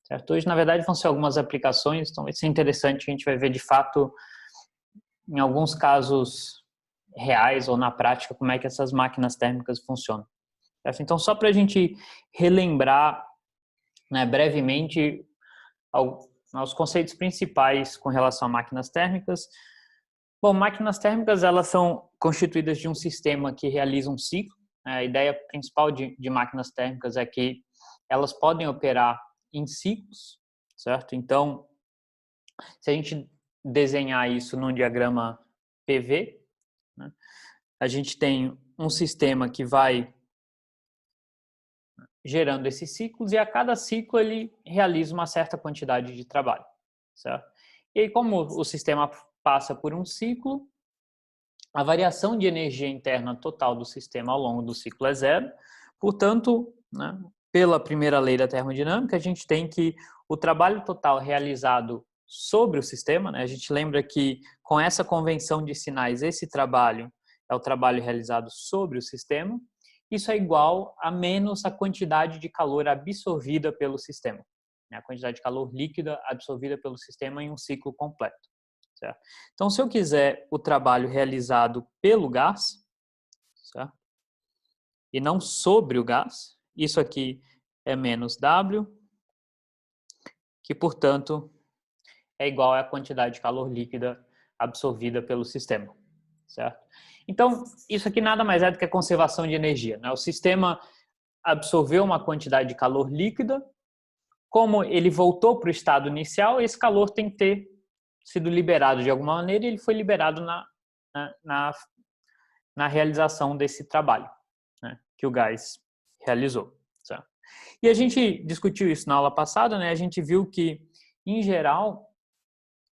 certo? Hoje, na verdade, vão ser algumas aplicações, então vai ser interessante, a gente vai ver de fato, em alguns casos reais ou na prática, como é que essas máquinas térmicas funcionam. Certo? Então, só para a gente relembrar, né, brevemente os conceitos principais com relação a máquinas térmicas. Bom, máquinas térmicas elas são constituídas de um sistema que realiza um ciclo. A ideia principal de máquinas térmicas é que elas podem operar em ciclos, certo? Então, se a gente desenhar isso num diagrama PV, né, a gente tem um sistema que vai gerando esses ciclos e a cada ciclo ele realiza uma certa quantidade de trabalho, certo? E aí, como o sistema passa por um ciclo, a variação de energia interna total do sistema ao longo do ciclo é zero. Portanto, né, pela primeira lei da termodinâmica, a gente tem que o trabalho total realizado sobre o sistema, né, a gente lembra que com essa convenção de sinais, esse trabalho é o trabalho realizado sobre o sistema, isso é igual a menos a quantidade de calor absorvida pelo sistema, né, a quantidade de calor líquida absorvida pelo sistema em um ciclo completo. Certo? Então, se eu quiser o trabalho realizado pelo gás, certo? E não sobre o gás, isso aqui é menos W, que, portanto, é igual à quantidade de calor líquida absorvida pelo sistema. Certo? Então, isso aqui nada mais é do que a conservação de energia, né? O sistema absorveu uma quantidade de calor líquida, como ele voltou para o estado inicial, esse calor tem que ter sido liberado de alguma maneira e ele foi liberado na realização desse trabalho, né, que o gás realizou. Certo? E a gente discutiu isso na aula passada, né, a gente viu que, em geral,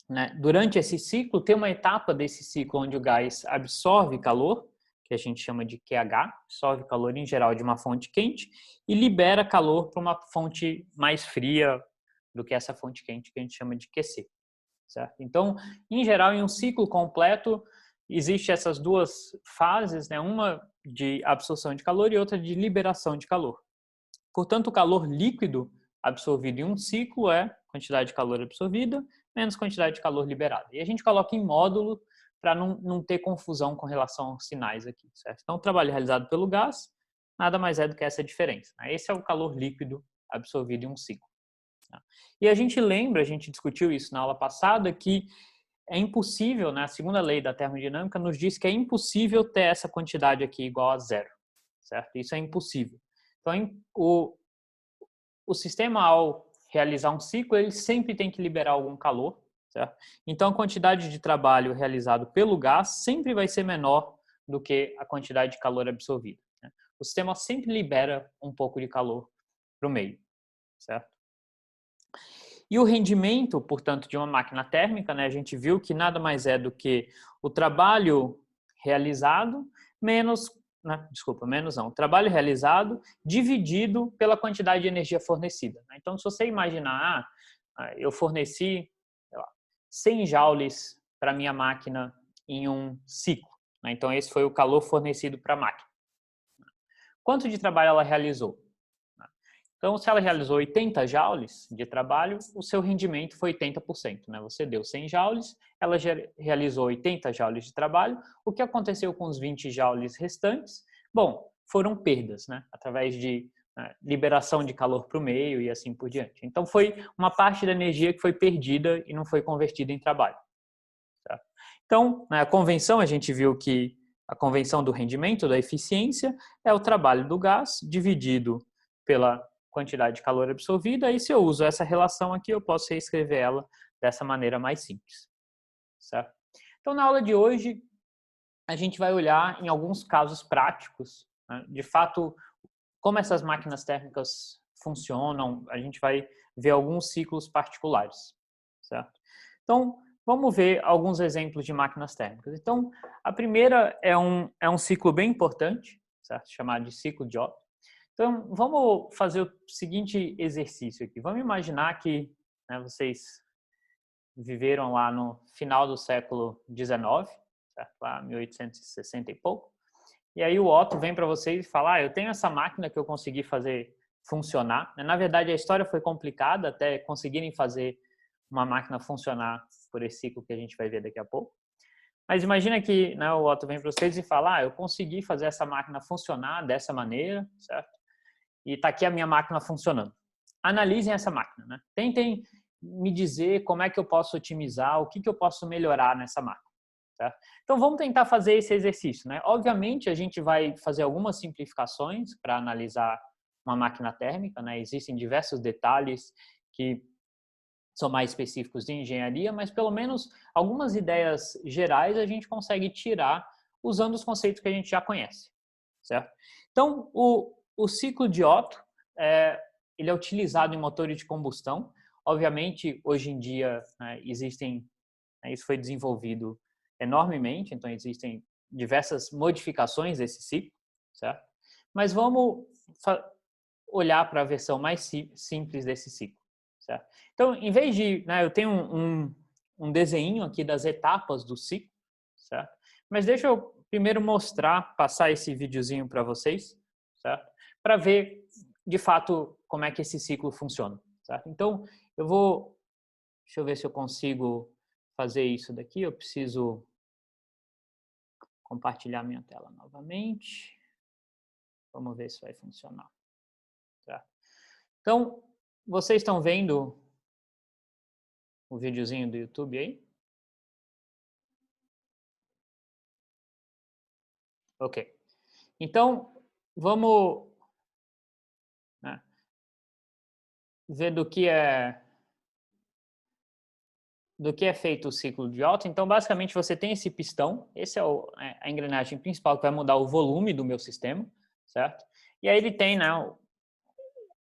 né, durante esse ciclo, tem uma etapa desse ciclo onde o gás absorve calor, que a gente chama de QH, absorve calor em geral de uma fonte quente e libera calor para uma fonte mais fria do que essa fonte quente que a gente chama de QC. Certo? Então, em geral, em um ciclo completo, existem essas duas fases, né? Uma de absorção de calor e outra de liberação de calor. Portanto, o calor líquido absorvido em um ciclo é quantidade de calor absorvida menos quantidade de calor liberada. E a gente coloca em módulo para não ter confusão com relação aos sinais aqui. Certo? Então, o trabalho realizado pelo gás nada mais é do que essa diferença. Esse é o calor líquido absorvido em um ciclo. E a gente lembra, a gente discutiu isso na aula passada, que é impossível, né, a segunda lei da termodinâmica nos diz que é impossível ter essa quantidade aqui igual a zero, certo? Isso é impossível. Então, o sistema, ao realizar um ciclo, ele sempre tem que liberar algum calor, certo? Então, a quantidade de trabalho realizado pelo gás sempre vai ser menor do que a quantidade de calor absorvida, né? O sistema sempre libera um pouco de calor para o meio, certo? E o rendimento, portanto, de uma máquina térmica, né, a gente viu que nada mais é do que o trabalho realizado menos, né, menos não, o trabalho realizado dividido pela quantidade de energia fornecida. Então, se você imaginar, eu forneci, sei lá, 100 joules para a minha máquina em um ciclo, né, então esse foi o calor fornecido para a máquina. Quanto de trabalho ela realizou? Então, se ela realizou 80 joules de trabalho, o seu rendimento foi 80%. Né? Você deu 100 joules, ela realizou 80 joules de trabalho. O que aconteceu com os 20 joules restantes? Bom, foram perdas, né? Através de liberação de calor para o meio e assim por diante. Então, foi uma parte da energia que foi perdida e não foi convertida em trabalho. Tá? Então, na convenção, a gente viu que a convenção do rendimento, da eficiência, é o trabalho do gás dividido pela quantidade de calor absorvida, e se eu uso essa relação aqui, eu posso reescrever ela dessa maneira mais simples. Certo? Então, na aula de hoje, a gente vai olhar em alguns casos práticos, né, de fato, como essas máquinas térmicas funcionam, a gente vai ver alguns ciclos particulares. Certo? Então, vamos ver alguns exemplos de máquinas térmicas. Então, a primeira é um ciclo bem importante, certo? Chamado de ciclo de Otto. Então, vamos fazer o seguinte exercício aqui. Vamos imaginar que, né, vocês viveram lá no final do século XIX, certo? Lá 1860 e pouco. E aí o Otto vem para vocês e fala, eu tenho essa máquina que eu consegui fazer funcionar. Na verdade, a história foi complicada até conseguirem fazer uma máquina funcionar por esse ciclo que a gente vai ver daqui a pouco. Mas imagina que, né, o Otto vem para vocês e fala, eu consegui fazer essa máquina funcionar dessa maneira, certo? E está aqui a minha máquina funcionando. Analisem essa máquina, né? Tentem me dizer como é que eu posso otimizar, o que eu posso melhorar nessa máquina. Certo? Então vamos tentar fazer esse exercício, né? Obviamente a gente vai fazer algumas simplificações para analisar uma máquina térmica, né? Existem diversos detalhes que são mais específicos de engenharia, mas pelo menos algumas ideias gerais a gente consegue tirar usando os conceitos que a gente já conhece, certo? Então, o ciclo de Otto, ele é utilizado em motores de combustão. Obviamente, hoje em dia, né, existem, isso foi desenvolvido enormemente, então existem diversas modificações desse ciclo, certo? Mas vamos olhar para a versão mais simples desse ciclo. Certo? Então, em vez de, né, eu tenho um desenho aqui das etapas do ciclo, certo? Mas deixa eu primeiro passar esse videozinho para vocês, certo? Para ver, de fato, como é que esse ciclo funciona, certo? Então, deixa eu ver se eu consigo fazer isso daqui, eu preciso compartilhar minha tela novamente. Vamos ver se vai funcionar, certo? Então, vocês estão vendo o videozinho do YouTube aí? Ok. Então, vamos, né, ver do que é feito o ciclo de Otto. Então, basicamente, você tem esse pistão. Esse é a engrenagem principal que vai mudar o volume do meu sistema, certo? E aí ele tem, né,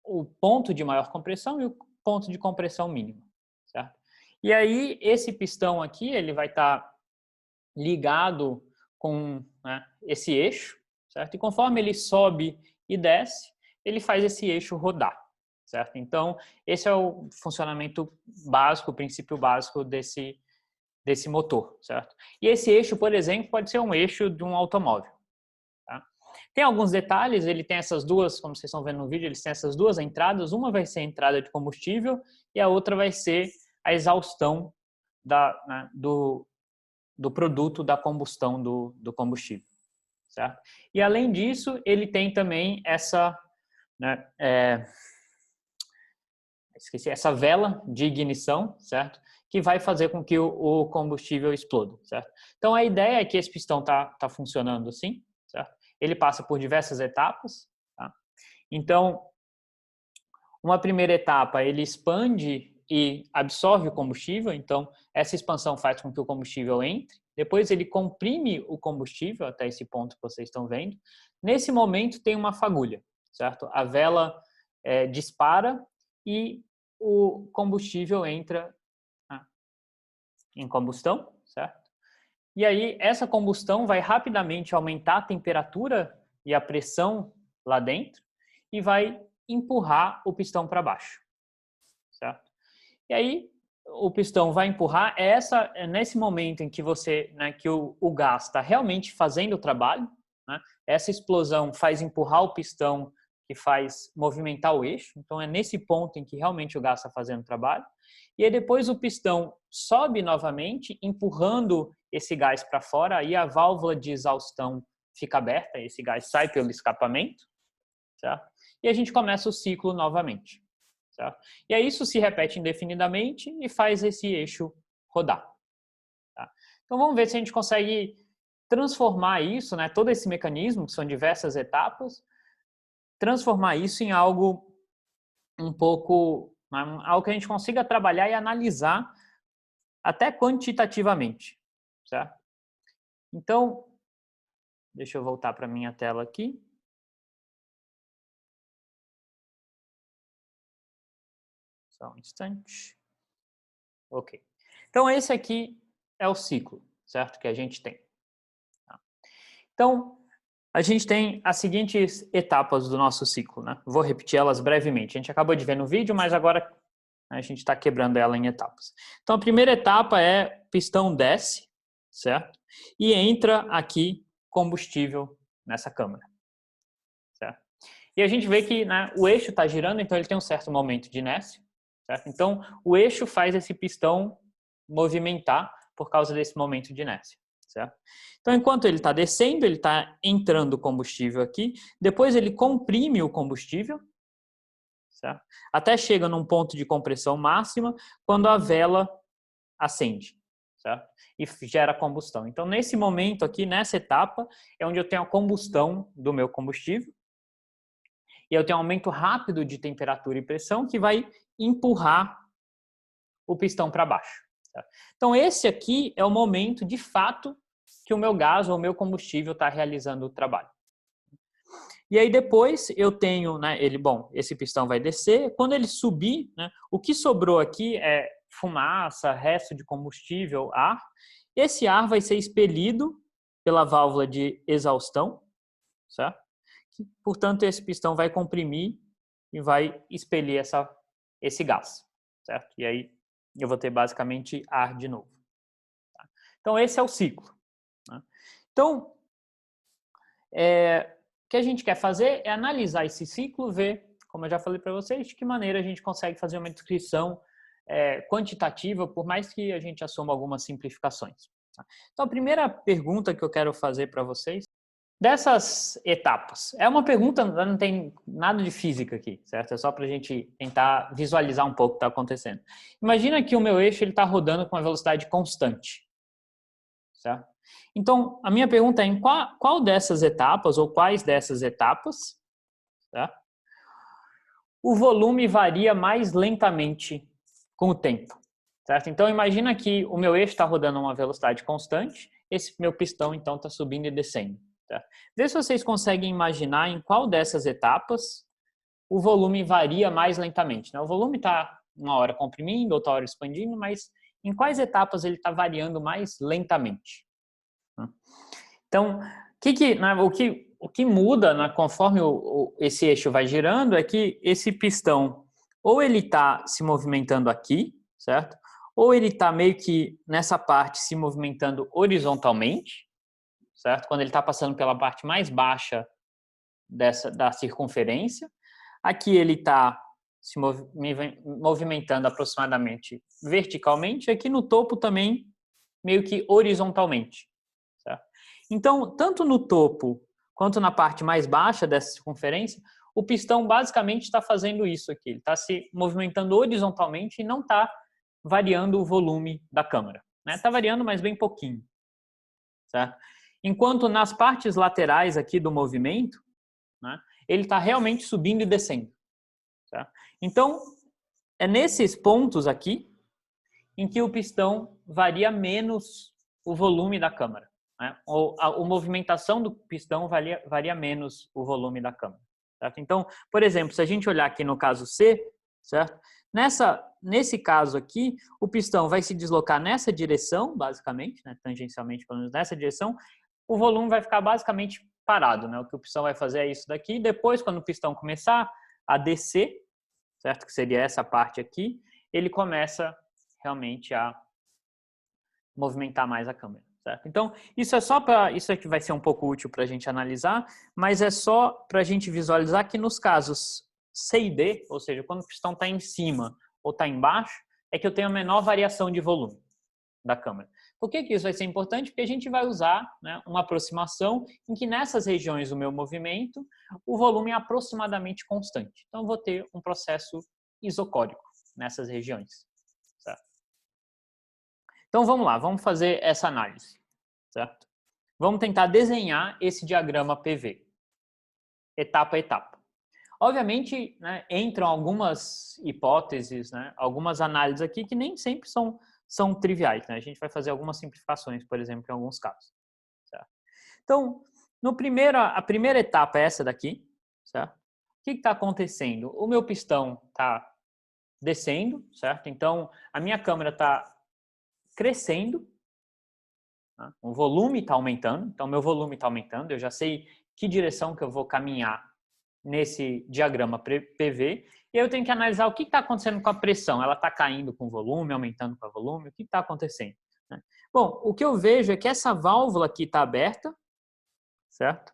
o ponto de maior compressão e o ponto de compressão mínimo, certo? E aí, esse pistão aqui, ele vai estar ligado com, né, esse eixo, certo? E conforme ele sobe e desce, ele faz esse eixo rodar, certo? Então, esse é o funcionamento básico, o princípio básico desse motor, certo? E esse eixo, por exemplo, pode ser um eixo de um automóvel. Tá? Tem alguns detalhes, ele tem essas duas, como vocês estão vendo no vídeo, eles têm essas duas entradas, uma vai ser a entrada de combustível e a outra vai ser a exaustão né, do produto da combustão do combustível, certo? E além disso, ele tem também essa, né, essa vela de ignição, certo? Que vai fazer com que o combustível exploda, certo? Então a ideia é que esse pistão tá funcionando assim, certo? Ele passa por diversas etapas, tá? Então, uma primeira etapa, ele expande e absorve o combustível, então essa expansão faz com que o combustível entre. Depois ele comprime o combustível até esse ponto que vocês estão vendo. Nesse momento tem uma fagulha, certo? A vela dispara e o combustível entra em combustão, certo? E aí essa combustão vai rapidamente aumentar a temperatura e a pressão lá dentro e vai empurrar o pistão para baixo, certo? E aí o pistão vai empurrar, nesse momento em que né, que o gás está realmente fazendo o trabalho, né? Essa explosão faz empurrar o pistão que faz movimentar o eixo, então é nesse ponto em que realmente o gás está fazendo o trabalho. E aí depois o pistão sobe novamente, empurrando esse gás para fora, aí a válvula de exaustão fica aberta, esse gás sai pelo escapamento, certo? E a gente começa o ciclo novamente. Certo? E aí isso se repete indefinidamente e faz esse eixo rodar. Tá? Então vamos ver se a gente consegue transformar isso, né, todo esse mecanismo, que são diversas etapas, transformar isso em algo um pouco, algo que a gente consiga trabalhar e analisar até quantitativamente. Certo? Então, deixa eu voltar para a minha tela aqui. Só um instante. Ok. Então, esse aqui é o ciclo, certo? Que a gente tem. Tá? Então, a gente tem as seguintes etapas do nosso ciclo, né? Vou repetir elas brevemente. A gente acabou de ver no vídeo, mas agora a gente está quebrando ela em etapas. Então, a primeira etapa é pistão desce, certo? E entra aqui combustível nessa câmara, certo? E a gente vê que, né, o eixo está girando, então ele tem um certo momento de inércia, certo? Então, o eixo faz esse pistão movimentar por causa desse momento de inércia, certo? Então, enquanto ele está descendo, ele está entrando combustível aqui, depois ele comprime o combustível, certo? Até chega num ponto de compressão máxima, quando a vela acende, certo? E gera combustão. Então, nesse momento aqui, nessa etapa, é onde eu tenho a combustão do meu combustível, e eu tenho um aumento rápido de temperatura e pressão que vai empurrar o pistão para baixo. Tá? Então, esse aqui é o momento, de fato, que o meu gás ou o meu combustível está realizando o trabalho. E aí depois eu tenho, né, esse pistão vai descer. Quando ele subir, né, o que sobrou aqui é fumaça, resto de combustível, ar. Esse ar vai ser expelido pela válvula de exaustão, certo? Portanto, esse pistão vai comprimir e vai expelir esse gás, certo? E aí eu vou ter basicamente ar de novo. Tá? Então, esse é o ciclo. Né? Então, o que a gente quer fazer é analisar esse ciclo, ver, como eu já falei para vocês, de que maneira a gente consegue fazer uma descrição quantitativa, por mais que a gente assuma algumas simplificações. Tá? Então, a primeira pergunta que eu quero fazer para vocês, dessas etapas, é uma pergunta, não tem nada de física aqui, certo? É só para a gente tentar visualizar um pouco o que está acontecendo. Imagina que o meu eixo está rodando com uma velocidade constante, certo? Então, a minha pergunta é, em qual dessas etapas, ou quais dessas etapas, certo? O volume varia mais lentamente com o tempo, certo? Então, imagina que o meu eixo está rodando a uma velocidade constante, esse meu pistão, então, está subindo e descendo. Tá? Vê se vocês conseguem imaginar em qual dessas etapas o volume varia mais lentamente. Né? O volume está uma hora comprimindo, outra hora expandindo, mas em quais etapas ele está variando mais lentamente? Então, o que muda, né, conforme esse eixo vai girando é que esse pistão ou ele está se movimentando aqui, certo? Ou ele está meio que nessa parte se movimentando horizontalmente, certo? Quando ele está passando pela parte mais baixa da circunferência. Aqui ele está se movimentando aproximadamente verticalmente, aqui no topo também meio que horizontalmente. Certo? Então, tanto no topo quanto na parte mais baixa dessa circunferência, o pistão basicamente está fazendo isso aqui. Ele está se movimentando horizontalmente e não está variando o volume da câmara. Está variando, mas bem pouquinho. Certo? Enquanto nas partes laterais aqui do movimento, né, ele está realmente subindo e descendo. Certo? Então, é nesses pontos aqui em que o pistão varia menos o volume da câmara. Né? A movimentação do pistão varia menos o volume da câmara. Certo? Então, por exemplo, se a gente olhar aqui no caso C, certo? Nesse caso aqui, o pistão vai se deslocar nessa direção, basicamente, né? Tangencialmente, pelo menos nessa direção, o volume vai ficar basicamente parado. Né? O que o pistão vai fazer é isso daqui. Depois, quando o pistão começar a descer, certo? Que seria essa parte aqui, ele começa realmente a movimentar mais a câmera, certo? Então, isso aqui vai ser um pouco útil para a gente analisar, mas é só para a gente visualizar que nos casos C e D, ou seja, quando o pistão está em cima ou está embaixo, é que eu tenho a menor variação de volume da câmera. Por que isso vai ser importante? Porque a gente vai usar, né, uma aproximação em que nessas regiões do meu movimento o volume é aproximadamente constante. Então, eu vou ter um processo isocórico nessas regiões. Certo? Então, vamos lá, vamos fazer essa análise. Certo? Vamos tentar desenhar esse diagrama PV, etapa a etapa. Obviamente, né, entram algumas hipóteses, né, algumas análises aqui que nem sempre são triviais. Né? A gente vai fazer algumas simplificações, por exemplo, em alguns casos. Certo? Então, a primeira etapa é essa daqui. Certo? O que está acontecendo? O meu pistão está descendo, certo? Então, a minha câmera está crescendo, né? O volume está aumentando, então meu volume está aumentando, eu já sei que direção que eu vou caminhar nesse diagrama PV, e eu tenho que analisar o que está acontecendo com a pressão. Ela está caindo com o volume, aumentando com o volume, o que está acontecendo? Né? Bom, o que eu vejo é que essa válvula aqui está aberta, certo?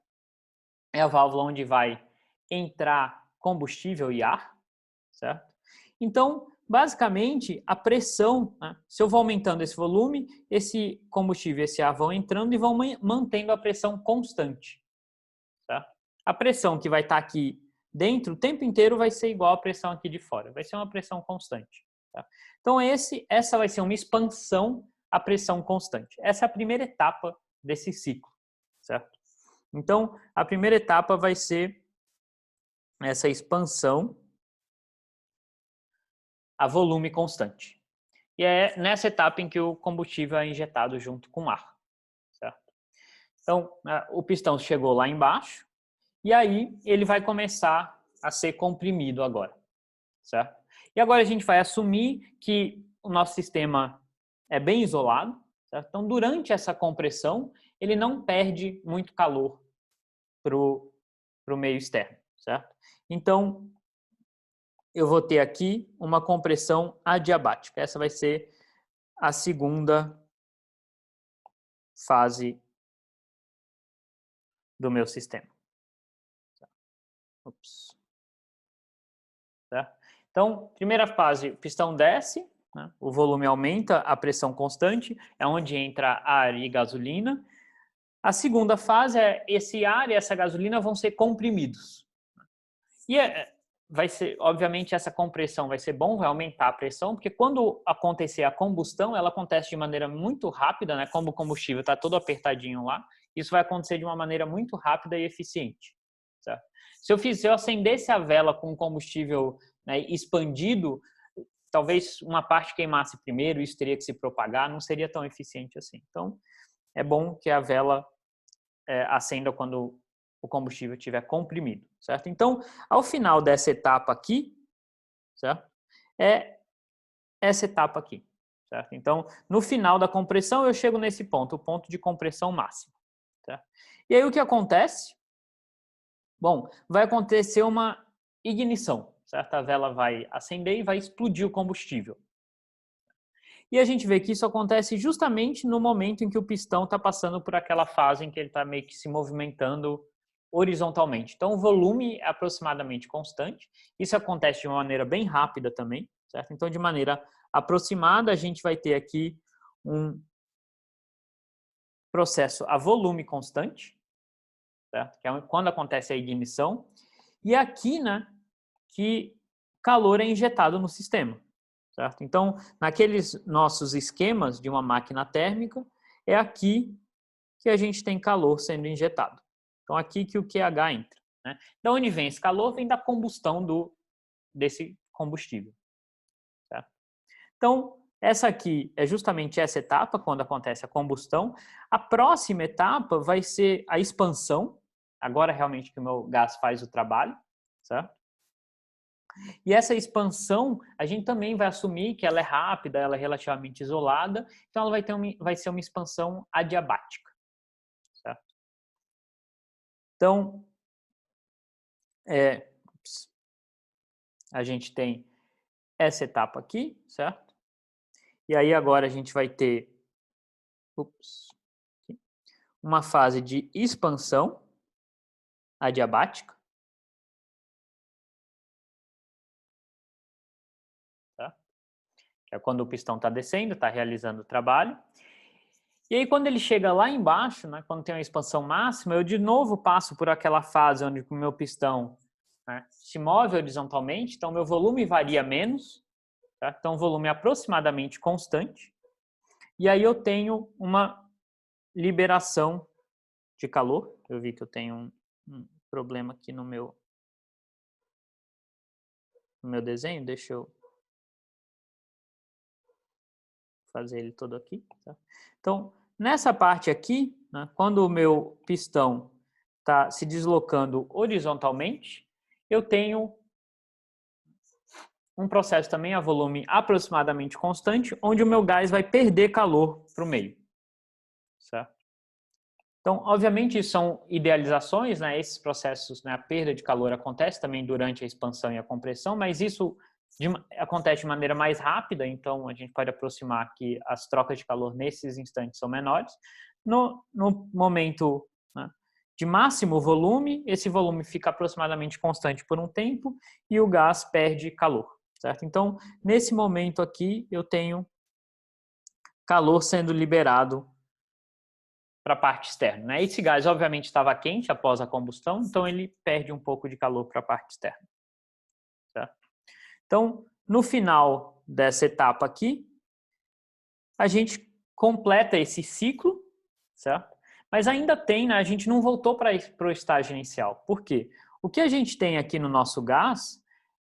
É a válvula onde vai entrar combustível e ar, certo? Então, basicamente, a pressão, né? Se eu vou aumentando esse volume, esse combustível e esse ar vão entrando e vão mantendo a pressão constante, certo? A pressão que vai estar aqui dentro o tempo inteiro vai ser igual à pressão aqui de fora, vai ser uma pressão constante. Tá? Então, essa vai ser uma expansão à pressão constante. Essa é a primeira etapa desse ciclo, certo? Então, a primeira etapa vai ser essa expansão a volume constante. E é nessa etapa em que o combustível é injetado junto com o ar, certo? Então, o pistão chegou lá embaixo e aí ele vai começar a ser comprimido agora, certo? E agora a gente vai assumir que o nosso sistema é bem isolado, certo? Então, durante essa compressão, ele não perde muito calor para o meio externo, certo? Então, eu vou ter aqui uma compressão adiabática. Essa vai ser a segunda fase do meu sistema. Ups. Tá? Então, primeira fase, o pistão desce, né? O volume aumenta, a pressão constante, é onde entra ar e gasolina. A segunda fase é esse ar e essa gasolina vão ser comprimidos. E vai ser, obviamente, essa compressão vai ser bom, vai aumentar a pressão, porque quando acontecer a combustão, ela acontece de maneira muito rápida, né? Como o combustível está todo apertadinho lá, isso vai acontecer de uma maneira muito rápida e eficiente. Certo? Se eu acendesse a vela com combustível, né, expandido, talvez uma parte queimasse primeiro, isso teria que se propagar, não seria tão eficiente assim. Então, é bom que a vela acenda quando o combustível estiver comprimido, certo? Então, ao final dessa etapa aqui, certo? É essa etapa aqui, certo? Então, no final da compressão, eu chego nesse ponto, o ponto de compressão máxima, certo? E aí o que acontece? Bom, vai acontecer uma ignição, certo? A vela vai acender e vai explodir o combustível. E a gente vê que isso acontece justamente no momento em que o pistão está passando por aquela fase em que ele está meio que se movimentando horizontalmente. Então, o volume é aproximadamente constante. Isso acontece de uma maneira bem rápida também, certo? Então, de maneira aproximada, a gente vai ter aqui um processo a volume constante, certo? Que é quando acontece a ignição. E aqui, né, que calor é injetado no sistema, certo? Então, naqueles nossos esquemas de uma máquina térmica, é aqui que a gente tem calor sendo injetado. Então, aqui que o QH entra. Né? Da onde vem esse calor? Vem da combustão desse combustível. Certo? Então, essa aqui é justamente essa etapa, quando acontece a combustão. A próxima etapa vai ser a expansão, agora realmente que o meu gás faz o trabalho, certo? E essa expansão, a gente também vai assumir que ela é rápida, ela é relativamente isolada, então ela vai ser uma expansão adiabática. Certo? Então, a gente tem essa etapa aqui, certo? E aí agora a gente vai ter uma fase de expansão adiabática. Tá? Que é quando o pistão está descendo, está realizando o trabalho. E aí, quando ele chega lá embaixo, né, quando tem uma expansão máxima, eu de novo passo por aquela fase onde o meu pistão, né, se move horizontalmente, então meu volume varia menos, tá? Então o volume é aproximadamente constante. E aí eu tenho uma liberação de calor. Eu vi que eu tenho um problema aqui no meu desenho, deixa eu fazer ele todo aqui. Tá? Então, nessa parte aqui, né, quando o meu pistão está se deslocando horizontalmente, eu tenho um processo também a volume aproximadamente constante, onde o meu gás vai perder calor para o meio. Certo? Então, obviamente, isso são idealizações, né? Esses processos, né, a perda de calor acontece também durante a expansão e a compressão, mas isso acontece de maneira mais rápida, então a gente pode aproximar que as trocas de calor nesses instantes são menores. No momento, né, de máximo volume, esse volume fica aproximadamente constante por um tempo e o gás perde calor, certo? Então, nesse momento aqui, eu tenho calor sendo liberado para a parte externa, né? Esse gás, obviamente, estava quente após a combustão, então ele perde um pouco de calor para a parte externa, certo? Então, no final dessa etapa aqui, a gente completa esse ciclo, certo? Mas ainda tem, né? A gente não voltou para o estágio inicial. Por quê? O que a gente tem aqui no nosso gás,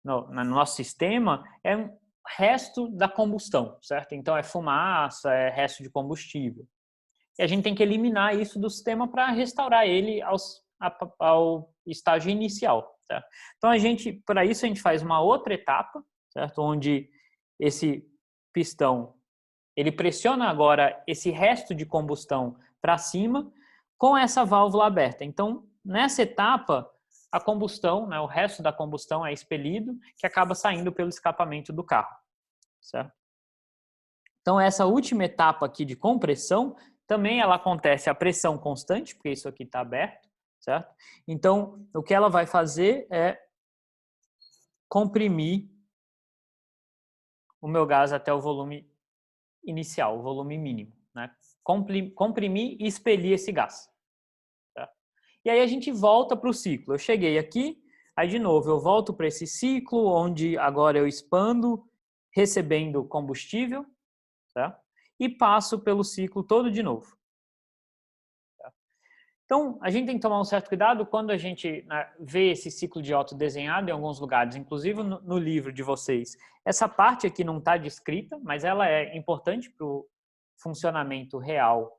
no nosso sistema, é um resto da combustão, certo? Então, é fumaça, é resto de combustível. E a gente tem que eliminar isso do sistema para restaurar ele ao estágio inicial, certo? Então, para isso, a gente faz uma outra etapa, certo? Onde esse pistão ele pressiona agora esse resto de combustão para cima com essa válvula aberta. Então, nessa etapa, a combustão, né, o resto da combustão é expelido, que acaba saindo pelo escapamento do carro, certo? Então, essa última etapa aqui de compressão, também ela acontece a pressão constante, porque isso aqui está aberto, certo? Então, o que ela vai fazer é comprimir o meu gás até o volume inicial, o volume mínimo, né? Comprimir e expelir esse gás. Tá? E aí a gente volta para o ciclo. Eu cheguei aqui, aí de novo eu volto para esse ciclo, onde agora eu expando, recebendo combustível, tá? E passo pelo ciclo todo de novo. Tá? Então, a gente tem que tomar um certo cuidado quando a gente, né, vê esse ciclo de Otto desenhado em alguns lugares, inclusive no livro de vocês. Essa parte aqui não está descrita, mas ela é importante para o funcionamento real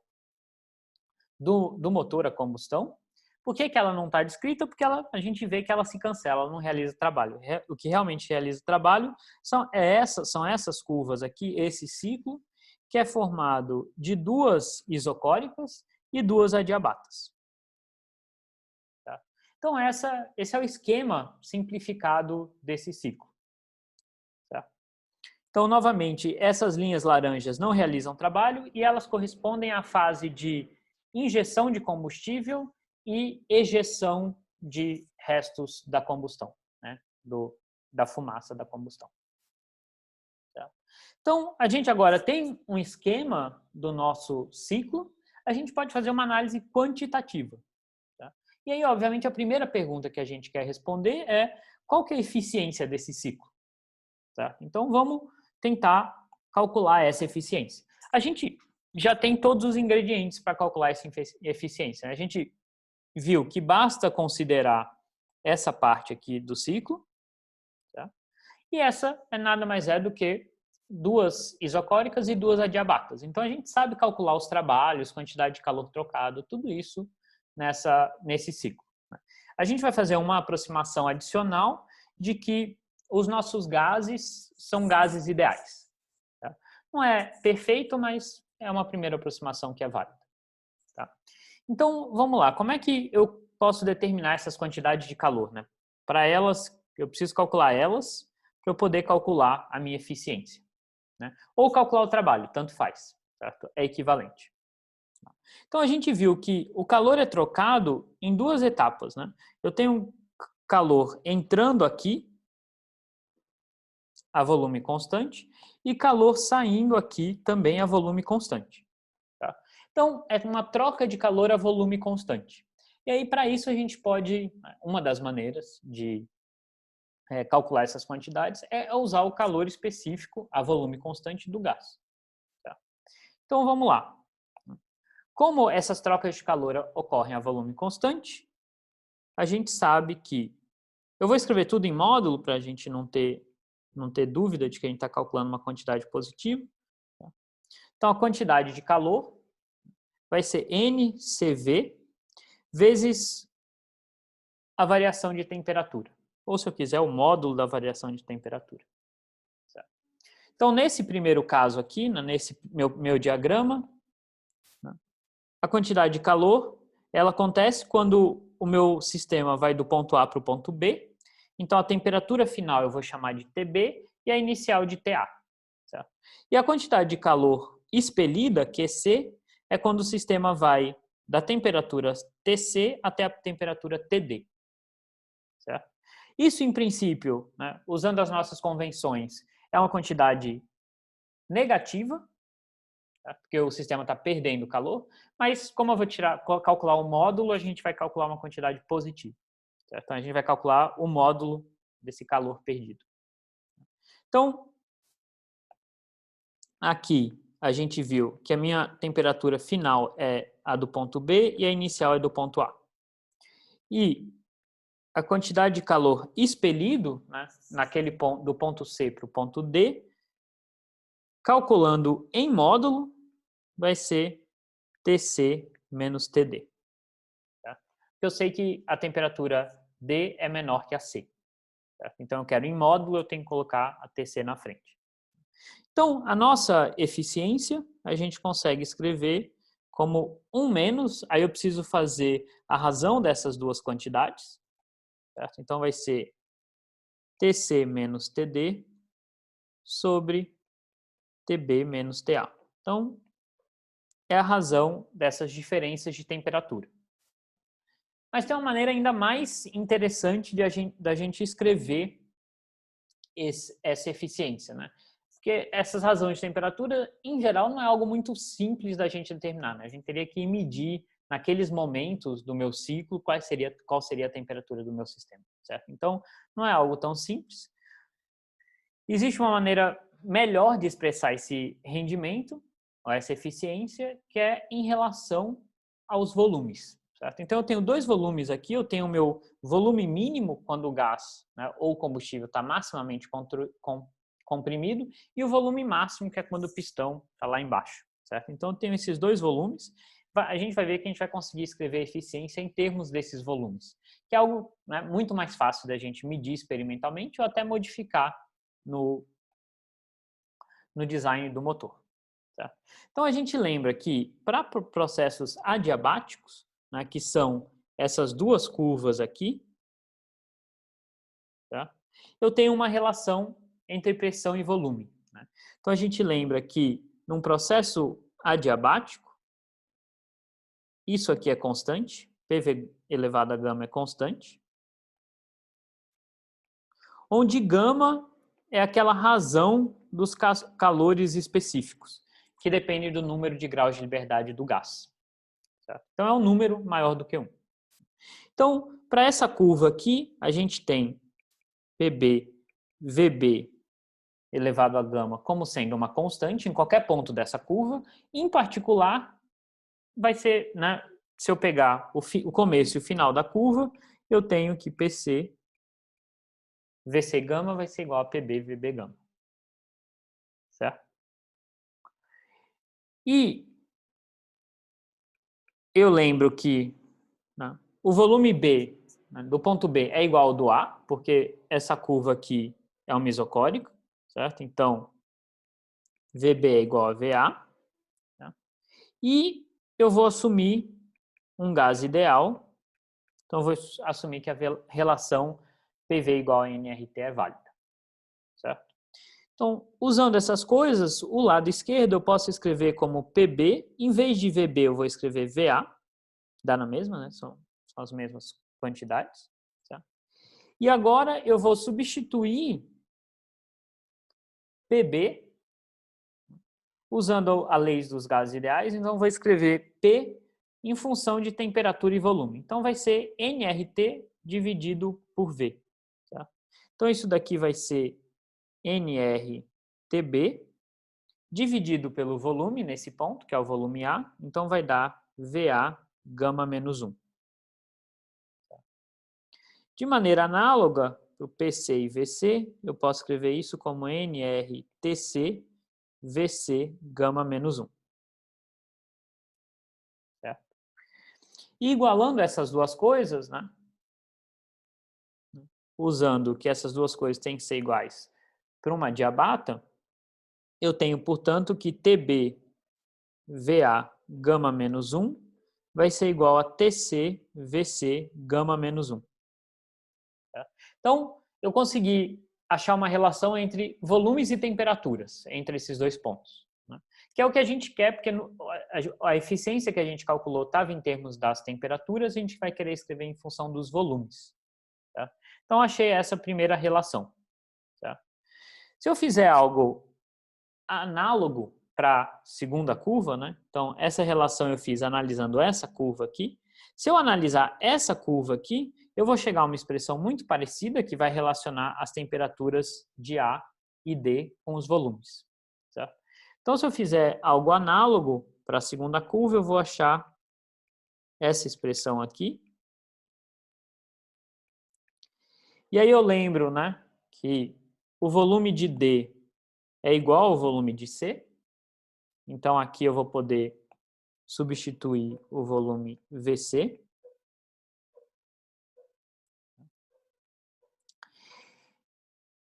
do motor a combustão. Por que ela não está descrita? Porque a gente vê que ela se cancela, ela não realiza trabalho. O que realmente realiza trabalho são essas curvas aqui, esse ciclo, que é formado de duas isocóricas e duas adiabatas. Tá? Então, esse é o esquema simplificado desse ciclo. Tá? Então, novamente, essas linhas laranjas não realizam trabalho e elas correspondem à fase de injeção de combustível e ejeção de restos da combustão, né? Da fumaça da combustão. Tá? Então, a gente agora tem um esquema do nosso ciclo, a gente pode fazer uma análise quantitativa. Tá? E aí, obviamente, a primeira pergunta que a gente quer responder é qual que é a eficiência desse ciclo? Tá? Então, vamos tentar calcular essa eficiência. A gente já tem todos os ingredientes para calcular essa eficiência. A gente viu que basta considerar essa parte aqui do ciclo, tá? E essa é nada mais é do que duas isocóricas e duas adiabatas. Então, a gente sabe calcular os trabalhos, quantidade de calor trocado, tudo isso nesse ciclo. A gente vai fazer uma aproximação adicional de que os nossos gases são gases ideais. Tá? Não é perfeito, mas é uma primeira aproximação que é válida. Tá? Então, vamos lá. Como é que eu posso determinar essas quantidades de calor? Né? Para elas, eu preciso calcular elas para eu poder calcular a minha eficiência. Né? Ou calcular o trabalho, tanto faz. Certo? É equivalente. Então, a gente viu que o calor é trocado em duas etapas. Né? Eu tenho calor entrando aqui, a volume constante, e calor saindo aqui também a volume constante. Tá? Então, é uma troca de calor a volume constante. E aí, para isso, a gente pode, uma das maneiras de calcular essas quantidades é usar o calor específico a volume constante do gás. Tá? Então, vamos lá. Como essas trocas de calor ocorrem a volume constante, a gente sabe que... Eu vou escrever tudo em módulo para a gente não ter dúvida de que a gente está calculando uma quantidade positiva. Então, a quantidade de calor vai ser NCV vezes a variação de temperatura. Ou, se eu quiser, o módulo da variação de temperatura. Certo? Então, nesse primeiro caso aqui, nesse meu diagrama, a quantidade de calor ela acontece quando o meu sistema vai do ponto A para o ponto B. Então, a temperatura final eu vou chamar de TB e a inicial de TA. Certo? E a quantidade de calor expelida, QC, é quando o sistema vai da temperatura Tc até a temperatura Td. Certo? Isso, em princípio, né, usando as nossas convenções, é uma quantidade negativa, tá? Porque o sistema está perdendo calor, mas como eu vou calcular o módulo, a gente vai calcular uma quantidade positiva. Certo? Então, a gente vai calcular o módulo desse calor perdido. Então, aqui a gente viu que a minha temperatura final é a do ponto B e a inicial é do ponto A. E a quantidade de calor expelido, né, naquele ponto, do ponto C para o ponto D, calculando em módulo, vai ser Tc menos Td. Tá? Eu sei que a temperatura D é menor que a C. Certo? Então, eu quero em módulo, eu tenho que colocar a Tc na frente. Então, a nossa eficiência, a gente consegue escrever como 1 menos, aí eu preciso fazer a razão dessas duas quantidades. Certo? Então, vai ser Tc menos Td sobre Tb menos Ta. Então, é a razão dessas diferenças de temperatura. Mas tem uma maneira ainda mais interessante da gente escrever essa eficiência, né? Porque essas razões de temperatura, em geral, não é algo muito simples da gente determinar, né? A gente teria que medir naqueles momentos do meu ciclo qual seria a temperatura do meu sistema, certo? Então, não é algo tão simples. Existe uma maneira melhor de expressar esse rendimento, ou essa eficiência, que é em relação aos volumes. Certo? Então, eu tenho dois volumes aqui. Eu tenho o meu volume mínimo quando o gás, né, ou o combustível está maximamente comprimido, e o volume máximo, que é quando o pistão está lá embaixo. Certo? Então, eu tenho esses dois volumes. A gente vai ver que a gente vai conseguir escrever eficiência em termos desses volumes, que é algo, né, muito mais fácil da gente medir experimentalmente ou até modificar no design do motor. Tá? Então, a gente lembra que para processos adiabáticos, né, que são essas duas curvas aqui, tá? Eu tenho uma relação entre pressão e volume. Né? Então, a gente lembra que num processo adiabático, isso aqui é constante, PV elevado a gama é constante, onde gama é aquela razão dos calores específicos, que depende do número de graus de liberdade do gás. Certo? Então, é um número maior do que 1. Então, para essa curva aqui, a gente tem PB, VB elevado a gama como sendo uma constante em qualquer ponto dessa curva. Em particular, vai ser, né, se eu pegar o começo e o final da curva, eu tenho que PC, VC gama vai ser igual a PB, VB gama. Certo? E eu lembro que, né, o volume B, né, do ponto B é igual ao do A, porque essa curva aqui é um mesocórico, certo? Então, VB é igual a VA. Tá? E eu vou assumir um gás ideal. Então, eu vou assumir que a relação PV igual a nRT é válida. Certo? Então, usando essas coisas, o lado esquerdo eu posso escrever como PB. Em vez de VB, eu vou escrever VA. Dá na mesma, né? São as mesmas quantidades. Tá? E agora eu vou substituir PB usando a lei dos gases ideais, então vou escrever P em função de temperatura e volume. Então vai ser nRT dividido por V. Tá? Então isso daqui vai ser nRTB dividido pelo volume nesse ponto, que é o volume A, então vai dar VA gama menos 1. De maneira análoga, para o PC e VC, eu posso escrever isso como nRTC VC gama menos 1. Certo? E igualando essas duas coisas, né, usando que essas duas coisas têm que ser iguais para uma diabata, eu tenho, portanto, que TB VA gama menos 1 vai ser igual a TC VC gama menos 1. Certo? Então, eu consegui achar uma relação entre volumes e temperaturas, entre esses dois pontos. né? Que é o que a gente quer, porque a eficiência que a gente calculou estava em termos das temperaturas, a gente vai querer escrever em função dos volumes. Tá? Então, achei essa primeira relação. Tá? Se eu fizer algo análogo para a segunda curva, né? Então, essa relação eu fiz analisando essa curva aqui. Se eu analisar essa curva aqui, eu vou chegar a uma expressão muito parecida que vai relacionar as temperaturas de A e D com os volumes. Certo? Então, se eu fizer algo análogo para a segunda curva, eu vou achar essa expressão aqui. E aí eu lembro, né, que o volume de D é igual ao volume de C. Então, aqui eu vou poder substituir o volume VC.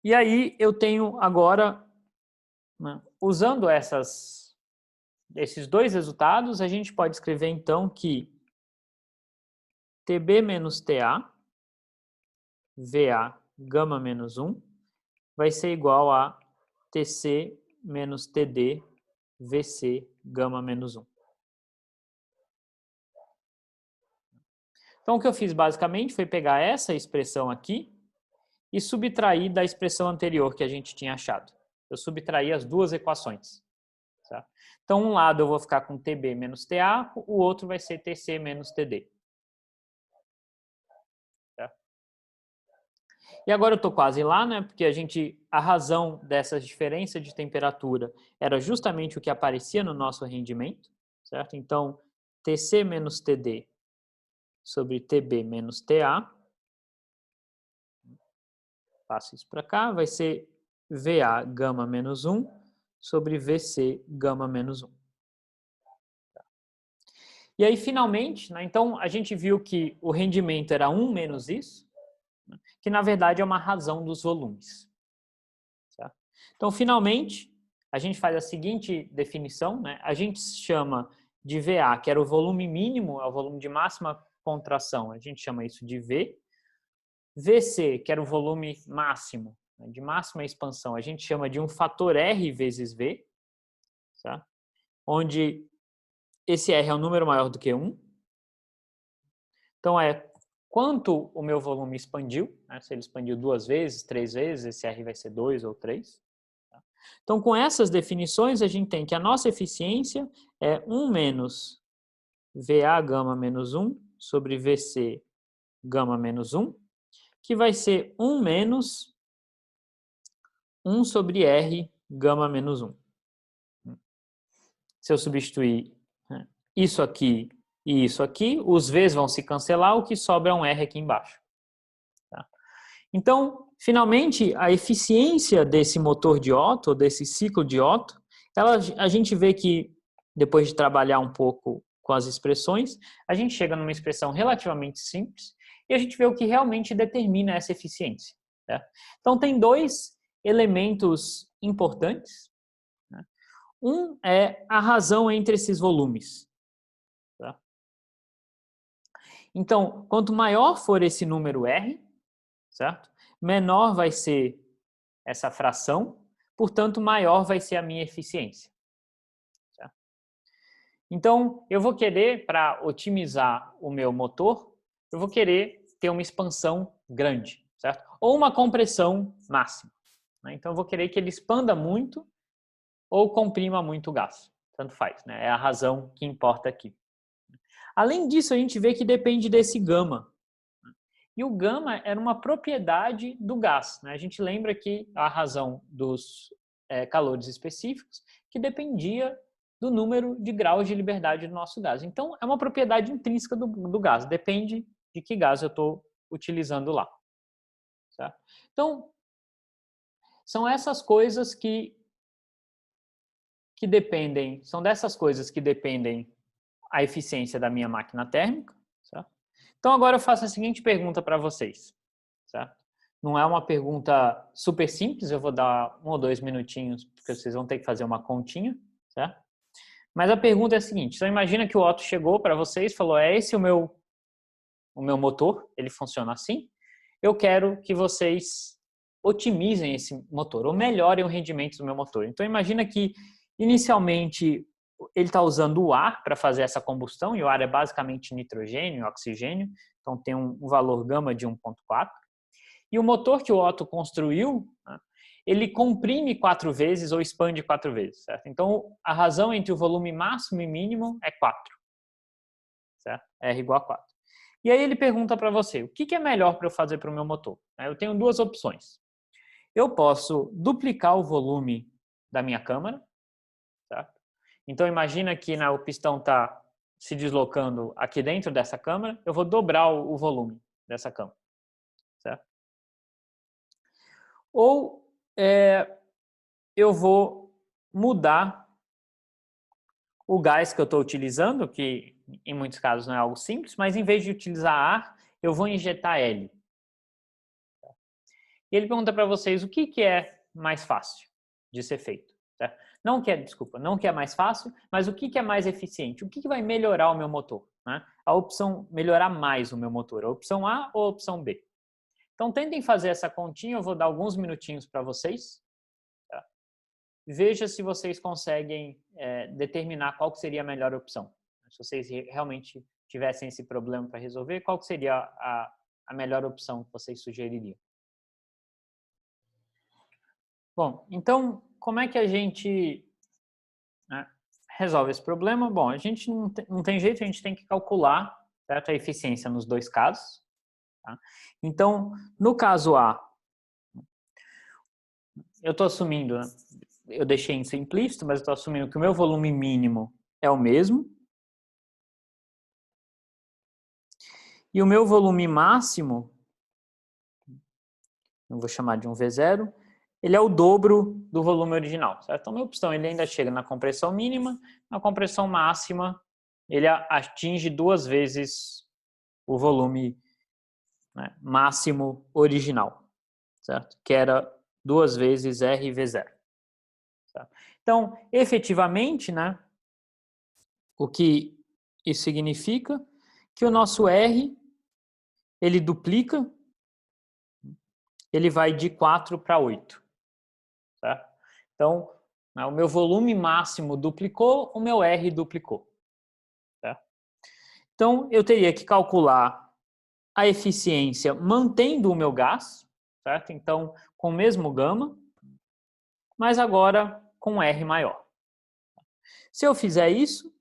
E aí eu tenho agora, né, usando esses dois resultados, a gente pode escrever então que TB menos TA, VA, gama menos 1, vai ser igual a TC menos TD, VC, gama menos 1. Então, o que eu fiz basicamente foi pegar essa expressão aqui e subtrair da expressão anterior que a gente tinha achado. Eu subtraí as duas equações. Tá? Então, um lado eu vou ficar com TB menos TA, o outro vai ser TC menos TD. Tá? E agora eu estou quase lá, né? Porque a razão dessas diferenças de temperatura era justamente o que aparecia no nosso rendimento, certo? Então, TC menos TD sobre TB menos TA, passo isso para cá, vai ser VA gama menos 1 sobre VC gama menos 1. E aí, finalmente, né, então a gente viu que o rendimento era 1 menos isso, né, que na verdade é uma razão dos volumes. Certo? Então, finalmente, a gente faz a seguinte definição, né, a gente chama de VA, que era o volume mínimo, é o volume de máxima contração, a gente chama isso de V. VC, que era o volume máximo, né, de máxima expansão, a gente chama de um fator R vezes V, certo? Onde esse R é um número maior do que 1. Então, é quanto o meu volume expandiu, né? Se ele expandiu 2 vezes, 3 vezes, esse R vai ser 2 ou 3. Tá? Então, com essas definições, a gente tem que a nossa eficiência é 1 menos VA gama menos 1 sobre VC gama menos 1, que vai ser 1 menos 1 sobre R gama menos 1. Se eu substituir, né, isso aqui e isso aqui, os V's vão se cancelar, o que sobra é um R aqui embaixo. Tá? Então, finalmente, a eficiência desse motor de Otto, desse ciclo de Otto, a gente vê que, depois de trabalhar um pouco com as expressões, a gente chega numa expressão relativamente simples e a gente vê o que realmente determina essa eficiência. Tá? Então, tem dois elementos importantes. Né? Um é a razão entre esses volumes. Tá? Então, quanto maior for esse número R, certo? Menor vai ser essa fração, portanto, maior vai ser a minha eficiência. Certo? Então, eu vou querer, para otimizar o meu motor, eu vou querer ter uma expansão grande, certo? Ou uma compressão máxima. Né? Então, eu vou querer que ele expanda muito ou comprima muito o gás. Tanto faz, né? É a razão que importa aqui. Além disso, a gente vê que depende desse gama. E o gama era uma propriedade do gás. Né? A gente lembra que a razão dos calores específicos que dependia do número de graus de liberdade do nosso gás. Então, é uma propriedade intrínseca do gás. Depende de que gás eu estou utilizando lá. Certo? Então, são essas coisas que dependem, são dessas coisas que dependem a eficiência da minha máquina térmica. Certo? Então, agora eu faço a seguinte pergunta para vocês. Certo? Não é uma pergunta super simples, eu vou dar 1 ou 2 minutinhos, porque vocês vão ter que fazer uma continha. Certo? Mas a pergunta é a seguinte, então imagina que o Otto chegou para vocês e falou, esse o meu motor, ele funciona assim, eu quero que vocês otimizem esse motor, ou melhorem o rendimento do meu motor. Então imagina que Inicialmente, ele está usando o ar para fazer essa combustão, e o ar é basicamente nitrogênio e oxigênio, então tem um valor gama de 1,4. E o motor que o Otto construiu, né, ele comprime 4 vezes ou expande 4 vezes, certo? Então, a razão entre o volume máximo e mínimo é 4, certo? R igual a 4. E aí ele pergunta para você, o que é melhor para eu fazer para o meu motor? Eu tenho duas opções. Eu posso duplicar o volume da minha câmara, certo? Então, imagina que o pistão está se deslocando aqui dentro dessa câmara, eu vou dobrar o volume dessa câmara, certo? Ou eu vou mudar o gás que eu estou utilizando, que em muitos casos não é algo simples, mas em vez de utilizar ar, eu vou injetar hélio. E ele pergunta para vocês o que é mais fácil de ser feito. Certo? Não que é mais fácil, mas o que é mais eficiente? O que vai melhorar o meu motor? Né? A opção melhorar mais o meu motor, a opção A ou a opção B? Então tentem fazer essa continha, eu vou dar alguns minutinhos para vocês. Tá? Veja se vocês conseguem determinar qual seria a melhor opção. Se vocês realmente tivessem esse problema para resolver, qual seria a melhor opção que vocês sugeririam? Bom, então, como é que a gente resolve esse problema? Bom, a gente não tem jeito, a gente tem que calcular, certo, a eficiência nos dois casos. Tá? Então, no caso A, eu estou assumindo, eu deixei isso implícito, mas eu estou assumindo que o meu volume mínimo é o mesmo. E o meu volume máximo, eu vou chamar de um V0, ele é o dobro do volume original, certo? Então, meu pistão ele ainda chega na compressão mínima, na compressão máxima, ele atinge 2 vezes o volume, né, máximo original, certo? Que era 2 vezes RV0. Certo? Então, efetivamente, né, o que isso significa? Que o nosso R, ele duplica, ele vai de 4 para 8. Certo? Então, o meu volume máximo duplicou, o meu R duplicou. Certo? Então, eu teria que calcular a eficiência mantendo o meu gás, certo? Então, com o mesmo gama, mas agora com R maior. Se eu fizer isso,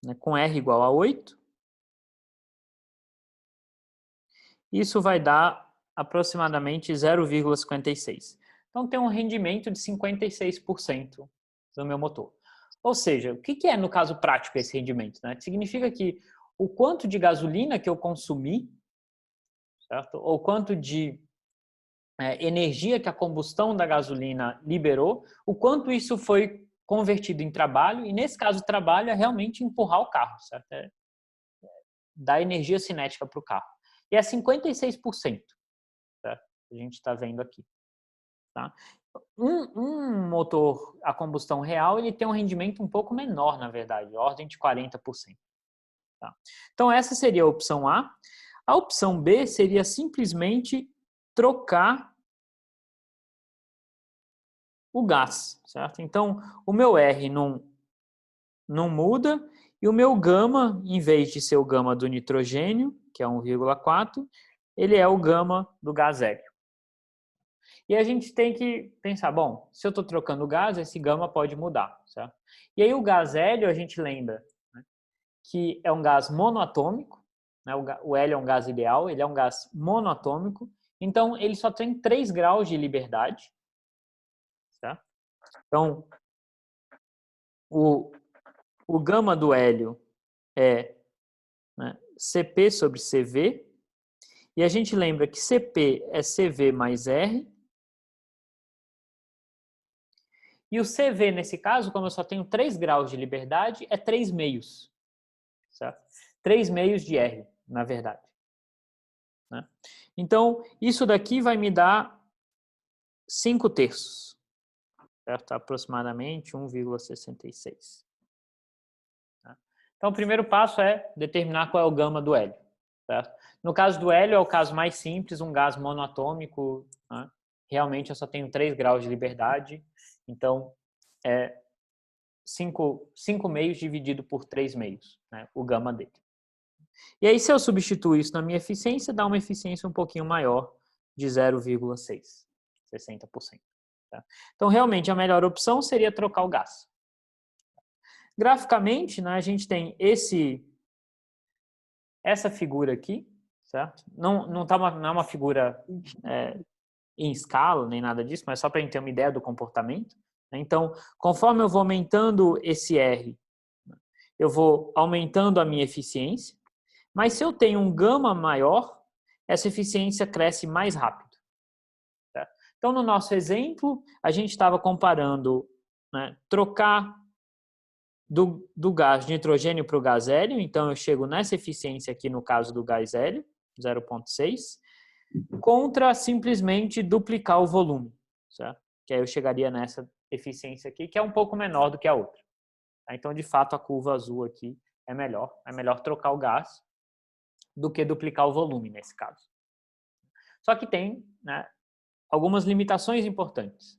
né, com R igual a 8, isso vai dar aproximadamente 0,56. Então, tem um rendimento de 56% do meu motor. Ou seja, o que é, no caso prático, esse rendimento? Né? Significa que o quanto de gasolina que eu consumi, certo? Ou quanto de energia que a combustão da gasolina liberou, o quanto isso foi convertido em trabalho, e nesse caso o trabalho é realmente empurrar o carro, certo? Dar energia cinética para o carro. E é 56%, certo? A gente está vendo aqui. Tá? Um motor a combustão real ele tem um rendimento um pouco menor, na verdade, ordem de 40%. Tá? Então, essa seria a opção A. A opção B seria simplesmente trocar o gás, certo? Então, o meu R não muda e o meu gama, em vez de ser o gama do nitrogênio, que é 1,4, ele é o gama do gás hélio. E a gente tem que pensar, bom, se eu estou trocando gás, esse gama pode mudar, certo? E aí o gás hélio, a gente lembra, né, que é um gás monoatômico, né, o hélio é um gás ideal, ele é um gás monoatômico, então ele só tem 3 graus de liberdade, certo? Então, o gama do hélio é, né, Cp sobre Cv, e a gente lembra que Cp é Cv mais R, e o CV, nesse caso, como eu só tenho 3 graus de liberdade, é 3 meios. Certo? 3 meios de R, na verdade. Né? Então, isso daqui vai me dar 5 terços. Certo? Aproximadamente 1,66. Tá? Então, o primeiro passo é determinar qual é o gama do hélio. Certo? No caso do hélio, é o caso mais simples, um gás monoatômico. Né? Realmente, eu só tenho 3 graus de liberdade. Então, é 5 meios dividido por 3 meios, né? O gama dele. E aí, se eu substituo isso na minha eficiência, dá uma eficiência um pouquinho maior, de 0,6, 60%. Tá? Então, realmente, a melhor opção seria trocar o gás. Graficamente, né, a gente tem essa figura aqui, certo? Não é uma figura em escala, nem nada disso, mas só para a gente ter uma ideia do comportamento. Então, conforme eu vou aumentando esse R, eu vou aumentando a minha eficiência, mas se eu tenho um gama maior, essa eficiência cresce mais rápido. Tá? Então, no nosso exemplo, a gente estava comparando, né, trocar do gás de nitrogênio para o gás hélio, então eu chego nessa eficiência aqui no caso do gás hélio, 0,6, contra simplesmente duplicar o volume, certo? Que aí eu chegaria nessa eficiência aqui, que é um pouco menor do que a outra. Então, de fato, a curva azul aqui é melhor trocar o gás do que duplicar o volume nesse caso. Só que tem, né, algumas limitações importantes.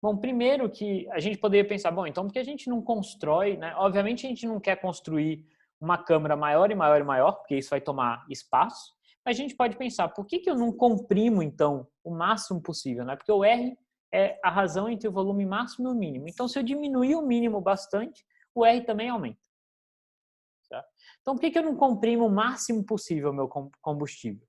Bom, primeiro que a gente poderia pensar, bom, então por que a gente não constrói, né? Obviamente a gente não quer construir uma câmara maior e maior e maior, porque isso vai tomar espaço, mas a gente pode pensar, por que eu não comprimo, então, o máximo possível, né? Porque o R é a razão entre o volume máximo e o mínimo. Então, se eu diminuir o mínimo bastante, o R também aumenta. Certo? Então, por que eu não comprimo o máximo possível o meu combustível?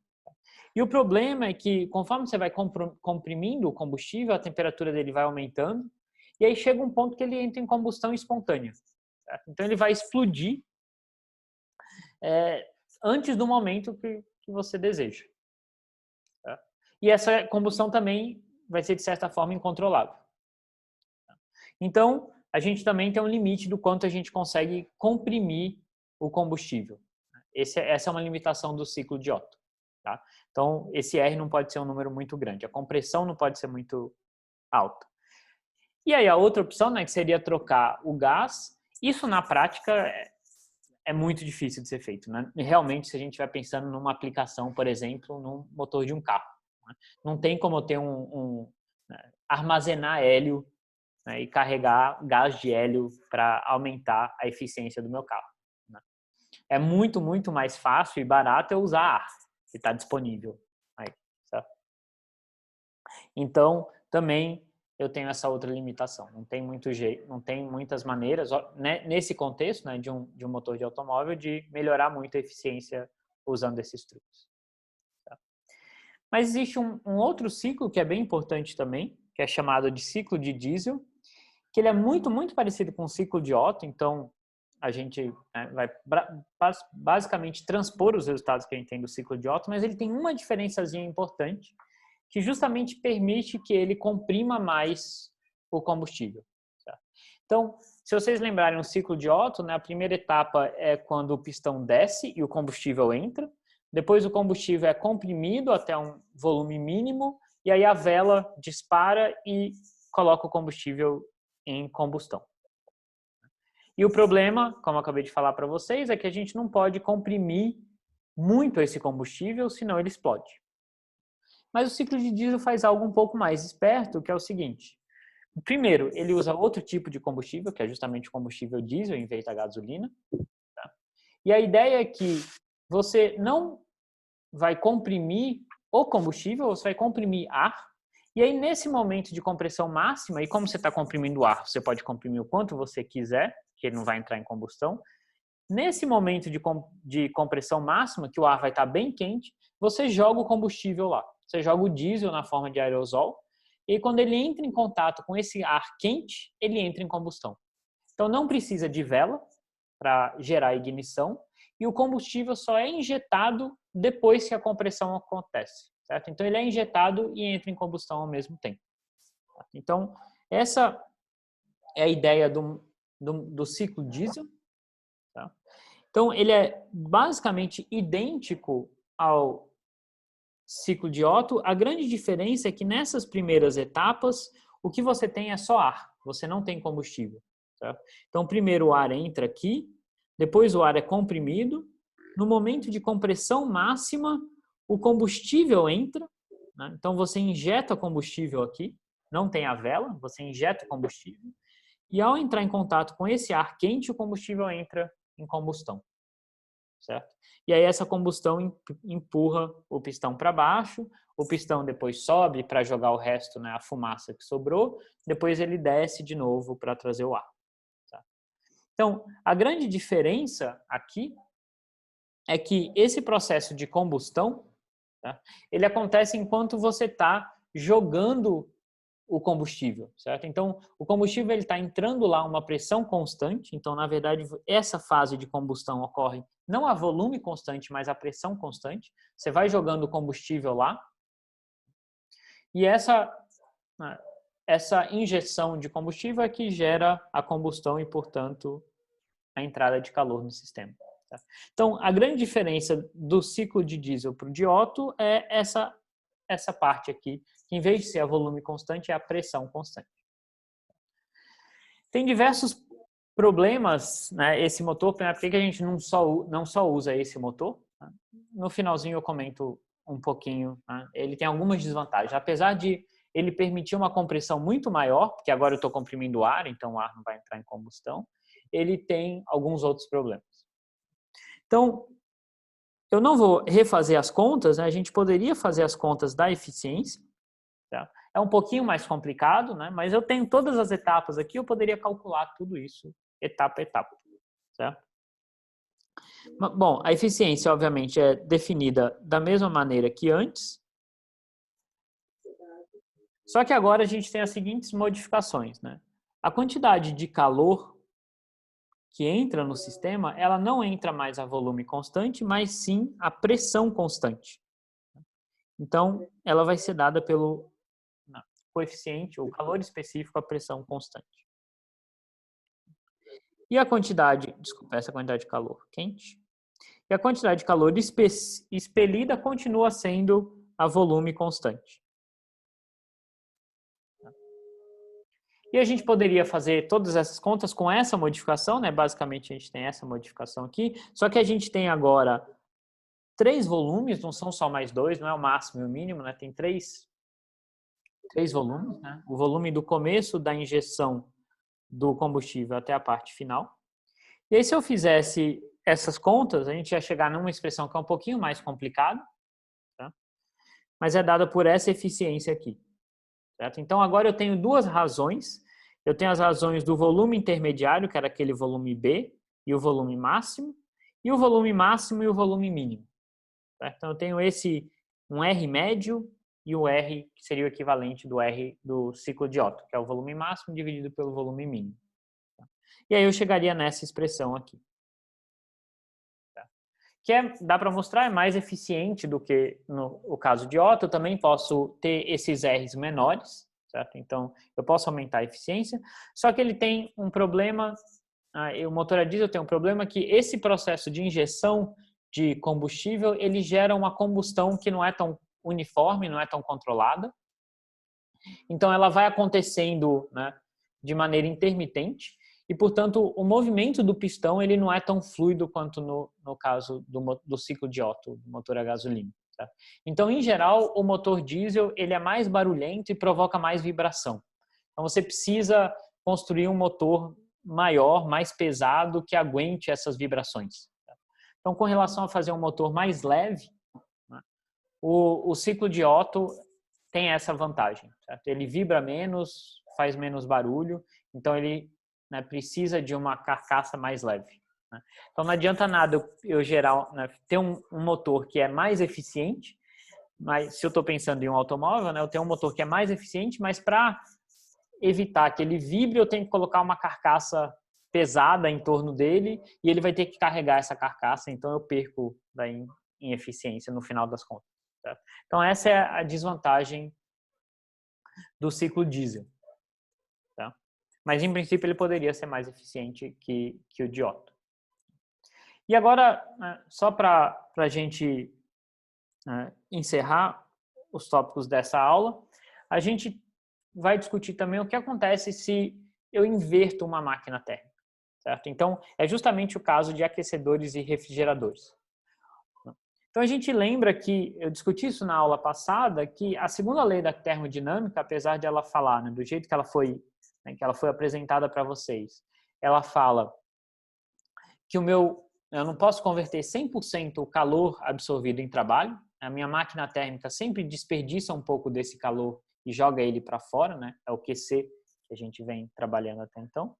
E o problema é que, conforme você vai comprimindo o combustível, a temperatura dele vai aumentando, e aí chega um ponto que ele entra em combustão espontânea. Certo? Então, ele vai explodir antes do momento que você deseja. Certo? E essa combustão também vai ser, de certa forma, incontrolável. Então, a gente também tem um limite do quanto a gente consegue comprimir o combustível. Essa é uma limitação do ciclo de Otto. Tá? Então, esse R não pode ser um número muito grande. A compressão não pode ser muito alta. E aí, a outra opção, né, que seria trocar o gás, isso na prática é muito difícil de ser feito. Né? Realmente, se a gente estiver pensando numa aplicação, por exemplo, num motor de um carro. Né? Não tem como eu ter armazenar hélio, né, e carregar gás de hélio para aumentar a eficiência do meu carro. Né? É muito, muito mais fácil e barato eu usar ar, que está disponível aí, certo? Então, também eu tenho essa outra limitação. Não tem muito jeito, não tem muitas maneiras, né, nesse contexto, né, de um motor de automóvel, de melhorar muito a eficiência usando esses truques. Tá? Mas existe um outro ciclo que é bem importante também, que é chamado de ciclo de diesel, que ele é muito, muito parecido com o ciclo de Otto, então a gente, né, vai basicamente transpor os resultados que a gente tem do ciclo de Otto, mas ele tem uma diferençazinha importante, que justamente permite que ele comprima mais o combustível. Tá? Então, se vocês lembrarem o ciclo de Otto, né, a primeira etapa é quando o pistão desce e o combustível entra, depois o combustível é comprimido até um volume mínimo, e aí a vela dispara e coloca o combustível em combustão. E o problema, como eu acabei de falar para vocês, é que a gente não pode comprimir muito esse combustível, senão ele explode. Mas o ciclo de diesel faz algo um pouco mais esperto, que é o seguinte. Primeiro, ele usa outro tipo de combustível, que é justamente o combustível diesel em vez da gasolina. Tá? E a ideia é que você não vai comprimir o combustível, você vai comprimir ar. E aí, nesse momento de compressão máxima, e como você está comprimindo o ar, você pode comprimir o quanto você quiser, que ele não vai entrar em combustão. Nesse momento de compressão máxima, que o ar vai estar bem quente, você joga o combustível lá. Você joga o diesel na forma de aerosol, e quando ele entra em contato com esse ar quente, ele entra em combustão. Então, não precisa de vela para gerar ignição, e o combustível só é injetado depois que a compressão acontece. Certo? Então, ele é injetado e entra em combustão ao mesmo tempo. Então, essa é a ideia do ciclo diesel. Tá? Então, ele é basicamente idêntico ao ciclo de Otto. A grande diferença é que nessas primeiras etapas, o que você tem é só ar, você não tem combustível. Tá? Então, primeiro o ar entra aqui, depois o ar é comprimido. No momento de compressão máxima, o combustível entra, né? Então você injeta combustível aqui, não tem a vela, você injeta o combustível, e ao entrar em contato com esse ar quente, o combustível entra em combustão, certo? E aí essa combustão empurra o pistão para baixo, o pistão depois sobe para jogar o resto, né, a fumaça que sobrou, depois ele desce de novo para trazer o ar. Tá? Então, a grande diferença aqui é que esse processo de combustão, tá, ele acontece enquanto você está jogando o combustível, certo? Então, o combustível ele está entrando lá uma pressão constante. Então, na verdade, essa fase de combustão ocorre não a volume constante, mas a pressão constante. Você vai jogando o combustível lá e essa injeção de combustível é que gera a combustão e, portanto, a entrada de calor no sistema. Tá? Então, a grande diferença do ciclo de diesel para o de Otto é essa parte aqui, que em vez de ser a volume constante, é a pressão constante. Tem diversos problemas, né, esse motor, por que a gente não só usa esse motor? Tá? No finalzinho eu comento um pouquinho, tá? Ele tem algumas desvantagens, apesar de ele permitir uma compressão muito maior, porque agora eu estou comprimindo o ar, então o ar não vai entrar em combustão, ele tem alguns outros problemas. Então, eu não vou refazer as contas, né? A gente poderia fazer as contas da eficiência, tá? É um pouquinho mais complicado, né? Mas eu tenho todas as etapas aqui, eu poderia calcular tudo isso etapa a etapa, certo? Bom, a eficiência, obviamente, é definida da mesma maneira que antes, só que agora a gente tem as seguintes modificações, né? A quantidade de calor que entra no sistema, ela não entra mais a volume constante, mas sim a pressão constante. Então, ela vai ser dada pelo coeficiente, ou calor específico à pressão constante. E a quantidade, desculpa, essa quantidade de calor quente, e a quantidade de calor expelida continua sendo a volume constante. E a gente poderia fazer todas essas contas com essa modificação, né? Basicamente a gente tem essa modificação aqui, só que a gente tem agora 3 volumes, não são só mais 2, não é o máximo e o mínimo, né? Tem 3 volumes, né? O volume do começo da injeção do combustível até a parte final. E aí, se eu fizesse essas contas, a gente ia chegar numa expressão que é um pouquinho mais complicada, tá? Mas é dada por essa eficiência aqui. Certo? Então, agora eu tenho duas razões. Eu tenho as razões do volume intermediário, que era aquele volume B, e o volume máximo, e o volume máximo e o volume mínimo. Certo? Então, eu tenho um R médio e o R, que seria o equivalente do R do ciclo de Otto, que é o volume máximo dividido pelo volume mínimo. E aí eu chegaria nessa expressão aqui. Que dá para mostrar, é mais eficiente do que no caso de Otto. Eu também posso ter esses R's menores, certo? Então, eu posso aumentar a eficiência, só que ele tem um problema, o motor a diesel tem um problema que esse processo de injeção de combustível, ele gera uma combustão que não é tão uniforme, não é tão controlada. Então, ela vai acontecendo, né, de maneira intermitente, e, portanto, o movimento do pistão ele não é tão fluido quanto no caso do ciclo de Otto, do motor a gasolina. Tá? Então, em geral, o motor diesel ele é mais barulhento e provoca mais vibração. Então, você precisa construir um motor maior, mais pesado, que aguente essas vibrações. Tá? Então, com relação a fazer um motor mais leve, né, o ciclo de Otto tem essa vantagem. Certo? Ele vibra menos, faz menos barulho, então ele, né, precisa de uma carcaça mais leve. Né? Então não adianta nada eu gerar, né, ter um motor que é mais eficiente, mas se eu estou pensando em um automóvel, né, eu tenho um motor que é mais eficiente, mas para evitar que ele vibre, eu tenho que colocar uma carcaça pesada em torno dele e ele vai ter que carregar essa carcaça, então eu perco daí em eficiência no final das contas. Certo? Então essa é a desvantagem do ciclo diesel. Tá? Mas, em princípio, ele poderia ser mais eficiente que o de Otto. E agora, só para a gente encerrar os tópicos dessa aula, a gente vai discutir também o que acontece se eu inverto uma máquina térmica. Certo? Então, é justamente o caso de aquecedores e refrigeradores. Então, a gente lembra que, eu discuti isso na aula passada, que a segunda lei da termodinâmica, apesar de ela falar, né, do jeito que ela foi apresentada para vocês, ela fala que eu não posso converter 100% o calor absorvido em trabalho. A minha máquina térmica sempre desperdiça um pouco desse calor e joga ele para fora, né? É o QC que a gente vem trabalhando até então.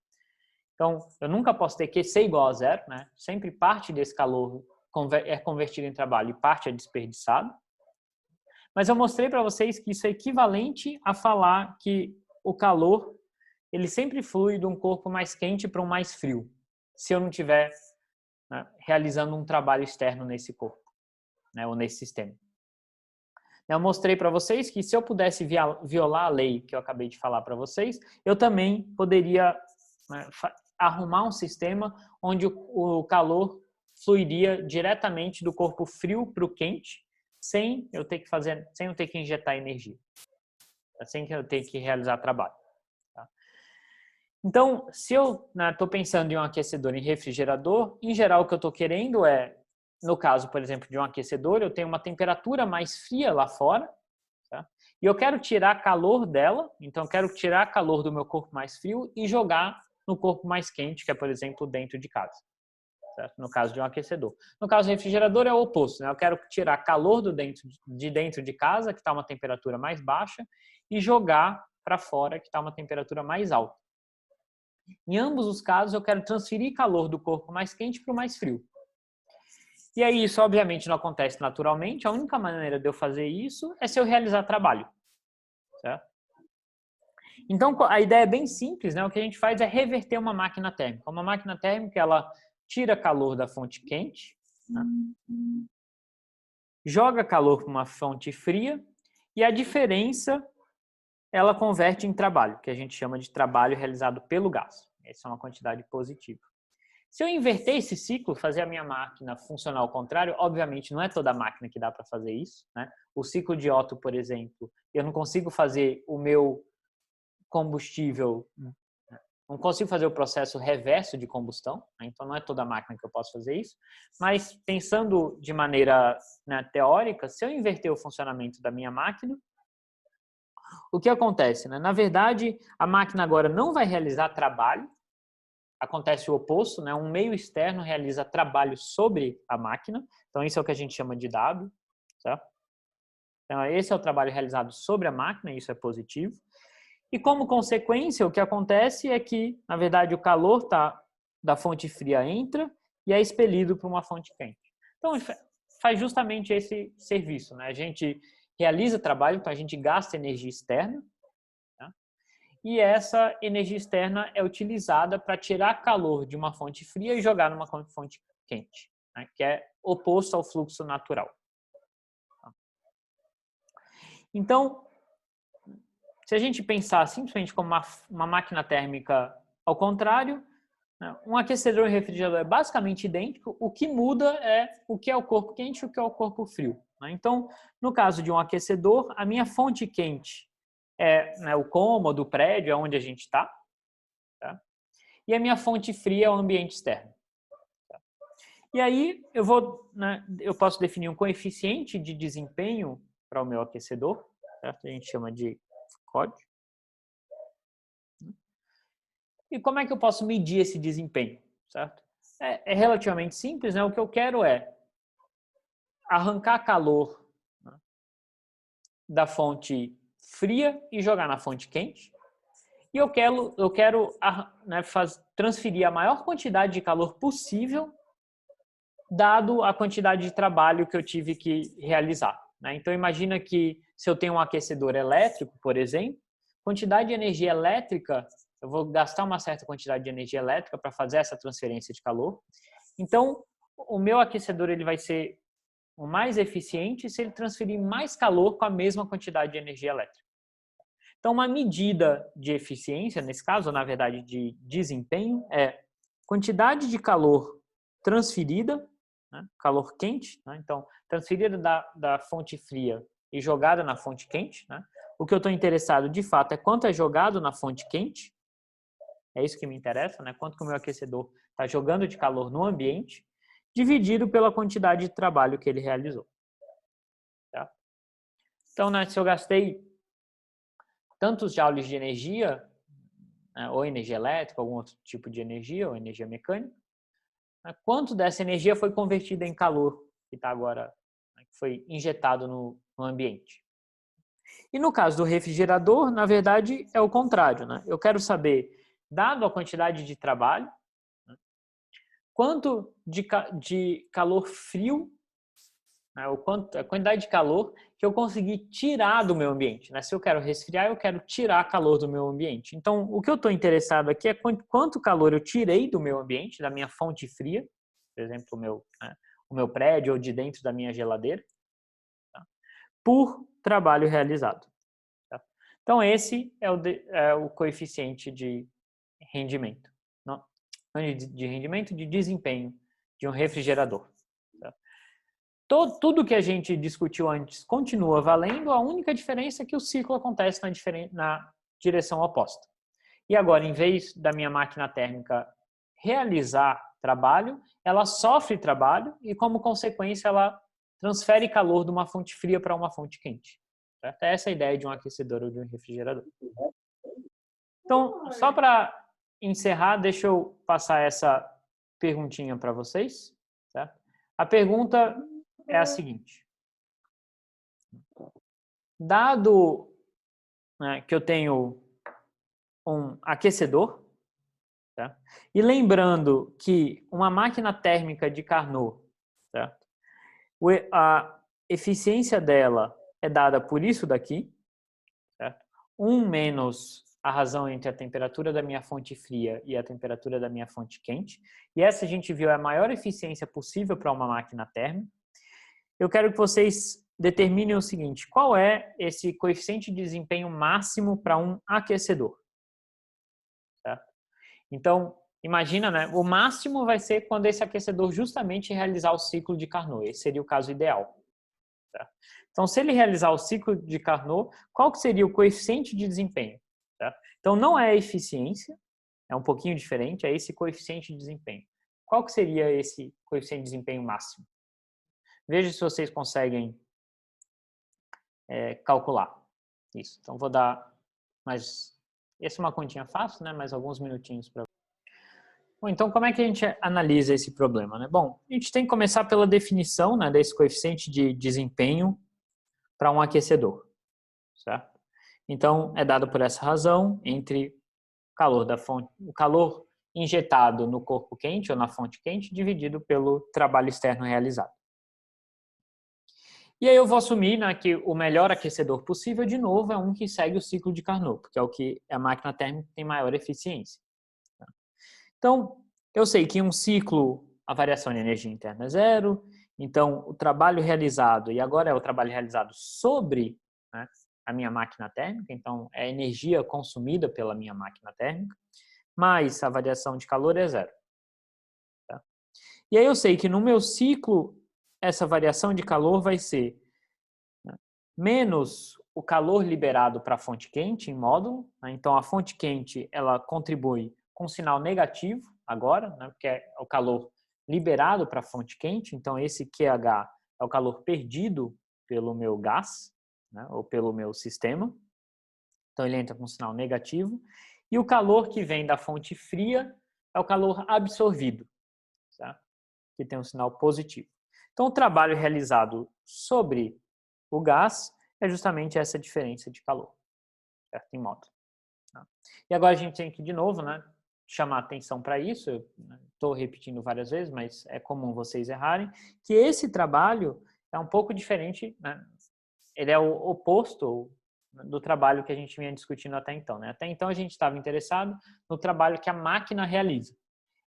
Então, eu nunca posso ter QC igual a zero, né? Sempre parte desse calor é convertido em trabalho e parte é desperdiçado. Mas eu mostrei para vocês que isso é equivalente a falar que o calor ele sempre flui de um corpo mais quente para um mais frio, se eu não estiver, né, realizando um trabalho externo nesse corpo, né, ou nesse sistema. Eu mostrei para vocês que se eu pudesse violar a lei que eu acabei de falar para vocês, eu também poderia, né, arrumar um sistema onde o calor fluiria diretamente do corpo frio para o quente, sem eu ter que injetar energia, sem eu ter que realizar trabalho. Tá? Então, se eu estou pensando em um aquecedor e refrigerador, em geral o que eu estou querendo é, no caso, por exemplo, de um aquecedor, eu tenho uma temperatura mais fria lá fora, tá? E eu quero tirar calor dela, então eu quero tirar calor do meu corpo mais frio e jogar no corpo mais quente, que é, por exemplo, dentro de casa. Certo? No caso de um aquecedor. No caso do refrigerador é o oposto, né? Eu quero tirar calor de dentro de casa, que está uma temperatura mais baixa, e jogar para fora, que está uma temperatura mais alta. Em ambos os casos, eu quero transferir calor do corpo mais quente para o mais frio. E aí, isso obviamente não acontece naturalmente. A única maneira de eu fazer isso é se eu realizar trabalho. Certo? Então, a ideia é bem simples, né? O que a gente faz é reverter uma máquina térmica. Uma máquina térmica, ela tira calor da fonte quente, né? Joga calor para uma fonte fria e a diferença ela converte em trabalho, que a gente chama de trabalho realizado pelo gás. Essa é uma quantidade positiva. Se eu inverter esse ciclo, fazer a minha máquina funcionar ao contrário, obviamente não é toda máquina que dá para fazer isso, né? O ciclo de Otto, por exemplo, eu não consigo fazer o meu combustível, não consigo fazer o processo reverso de combustão, né? Então não é toda máquina que eu posso fazer isso, mas pensando de maneira, né, teórica, se eu inverter o funcionamento da minha máquina, o que acontece? Né? Na verdade, a máquina agora não vai realizar trabalho, acontece o oposto, né? Um meio externo realiza trabalho sobre a máquina, então isso é o que a gente chama de W, certo? Então esse é o trabalho realizado sobre a máquina, isso é positivo. E como consequência, o que acontece é que, na verdade, o calor da fonte fria entra e é expelido para uma fonte quente. Então, faz justamente esse serviço, né? A gente realiza trabalho, então a gente gasta energia externa, tá? E essa energia externa é utilizada para tirar calor de uma fonte fria e jogar numa fonte quente, né? Que é oposto ao fluxo natural. Tá? Então, se a gente pensar simplesmente como uma máquina térmica ao contrário, né, um aquecedor e refrigerador é basicamente idêntico, o que muda é o que é o corpo quente e o que é o corpo frio. Né? Então, no caso de um aquecedor, a minha fonte quente é, né, o cômodo, o prédio, é onde a gente está, tá? E a minha fonte fria é o ambiente externo. Tá? E aí eu posso definir um coeficiente de desempenho para o meu aquecedor, certo? A gente chama de código. E como é que eu posso medir esse desempenho, certo? É relativamente simples, né? O que eu quero é arrancar calor, né, da fonte fria e jogar na fonte quente. E eu quero né, transferir a maior quantidade de calor possível, dado a quantidade de trabalho que eu tive que realizar. Né? Então, imagina que se eu tenho um aquecedor elétrico, por exemplo, quantidade de energia elétrica, eu vou gastar uma certa quantidade de energia elétrica para fazer essa transferência de calor. Então, o meu aquecedor ele vai ser o mais eficiente se ele transferir mais calor com a mesma quantidade de energia elétrica. Então, uma medida de eficiência, nesse caso, na verdade, de desempenho, é quantidade de calor transferida, né, calor quente, né, então, transferida da fonte fria e jogada na fonte quente. Né, o que eu estou interessado, de fato, é quanto é jogado na fonte quente, é isso que me interessa, né, quanto que o meu aquecedor está jogando de calor no ambiente, dividido pela quantidade de trabalho que ele realizou. Tá? Então, né, se eu gastei tantos joules de energia, né, ou energia elétrica, algum outro tipo de energia, ou energia mecânica, né, quanto dessa energia foi convertida em calor, que está agora, né, que foi injetado no ambiente. E no caso do refrigerador, na verdade, é o contrário. Né? Eu quero saber, dado a quantidade de trabalho, né, quanto de calor frio, né, a quantidade de calor que eu consegui tirar do meu ambiente. Né? Se eu quero resfriar, eu quero tirar calor do meu ambiente. Então, o que eu estou interessado aqui é quanto calor eu tirei do meu ambiente, da minha fonte fria, por exemplo, o meu prédio ou de dentro da minha geladeira, tá? Por trabalho realizado. Tá? Então, esse é o coeficiente de rendimento. Não de rendimento, de desempenho de um refrigerador. Tá? Tudo que a gente discutiu antes continua valendo, a única diferença é que o ciclo acontece na direção oposta. E agora, em vez da minha máquina térmica realizar trabalho, ela sofre trabalho e, como consequência, ela transfere calor de uma fonte fria para uma fonte quente. Certo? Essa é a ideia de um aquecedor ou de um refrigerador. Então, só para encerrar, deixa eu passar essa perguntinha para vocês. Certo? A pergunta é a seguinte. Dado, né, que eu tenho um aquecedor, tá? E lembrando que uma máquina térmica de Carnot, certo? A eficiência dela é dada por isso daqui, certo? 1 menos a razão entre a temperatura da minha fonte fria e a temperatura da minha fonte quente. E essa a gente viu é a maior eficiência possível para uma máquina térmica. Eu quero que vocês determinem o seguinte: qual é esse coeficiente de desempenho máximo para um aquecedor? Certo? Então, imagina, né? O máximo vai ser quando esse aquecedor justamente realizar o ciclo de Carnot. Esse seria o caso ideal. Certo? Então, se ele realizar o ciclo de Carnot, qual que seria o coeficiente de desempenho? Certo? Então, não é a eficiência, é um pouquinho diferente, é esse coeficiente de desempenho. Qual que seria esse coeficiente de desempenho máximo? Veja se vocês conseguem calcular isso. Então, vou dar mais... Essa é uma continha fácil, né? Mais alguns minutinhos para... Bom, então, como é que a gente analisa esse problema? Né? Bom, a gente tem que começar pela definição, né, desse coeficiente de desempenho para um aquecedor. Certo? Então, é dado por essa razão entre o calor injetado no corpo quente ou na fonte quente dividido pelo trabalho externo realizado. E aí eu vou assumir, né, que o melhor aquecedor possível, de novo, é um que segue o ciclo de Carnot, porque é o que a máquina térmica tem maior eficiência. Então, eu sei que em um ciclo a variação de energia interna é zero, então o trabalho realizado, e agora é o trabalho realizado sobre, né, a minha máquina térmica, então é a energia consumida pela minha máquina térmica, mais a variação de calor é zero. Tá? E aí eu sei que no meu ciclo, essa variação de calor vai ser, né, menos o calor liberado para a fonte quente em módulo, né? Então a fonte quente ela contribui com sinal negativo agora, né, porque é o calor liberado para a fonte quente, então esse QH é o calor perdido pelo meu gás, né, ou pelo meu sistema, então ele entra com sinal negativo, e o calor que vem da fonte fria é o calor absorvido, tá? Que tem um sinal positivo. Então o trabalho realizado sobre o gás é justamente essa diferença de calor, certo? Em módulo. Tá? E agora a gente tem que, de novo, né, chamar atenção para isso, eu estou repetindo várias vezes, mas é comum vocês errarem, que esse trabalho é um pouco diferente, né? Ele é o oposto do trabalho que a gente vinha discutindo até então. Né? Até então a gente estava interessado no trabalho que a máquina realiza.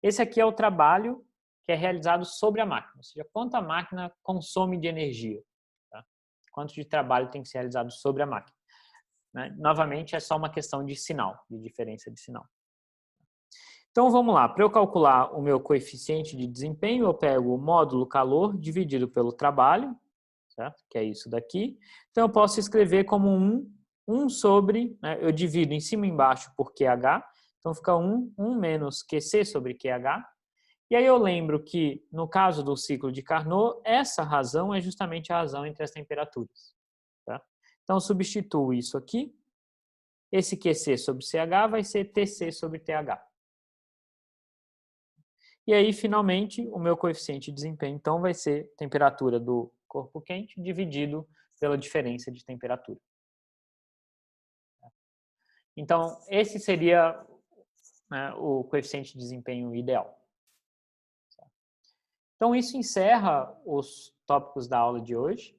Esse aqui é o trabalho que é realizado sobre a máquina, ou seja, quanto a máquina consome de energia. Tá? Quanto de trabalho tem que ser realizado sobre a máquina. Né? Novamente, é só uma questão de sinal, de diferença de sinal. Então, vamos lá. Para eu calcular o meu coeficiente de desempenho, eu pego o módulo calor dividido pelo trabalho, certo? Que é isso daqui. Então, eu posso escrever como 1 sobre, né, eu divido em cima e embaixo por QH, então fica 1 menos QC sobre QH, E aí eu lembro que, no caso do ciclo de Carnot, essa razão é justamente a razão entre as temperaturas. Tá? Então, substituo isso aqui. Esse QC sobre CH vai ser TC sobre TH. E aí, finalmente, o meu coeficiente de desempenho, então, vai ser temperatura do corpo quente dividido pela diferença de temperatura. Então, esse seria, né, o coeficiente de desempenho ideal. Então, isso encerra os tópicos da aula de hoje.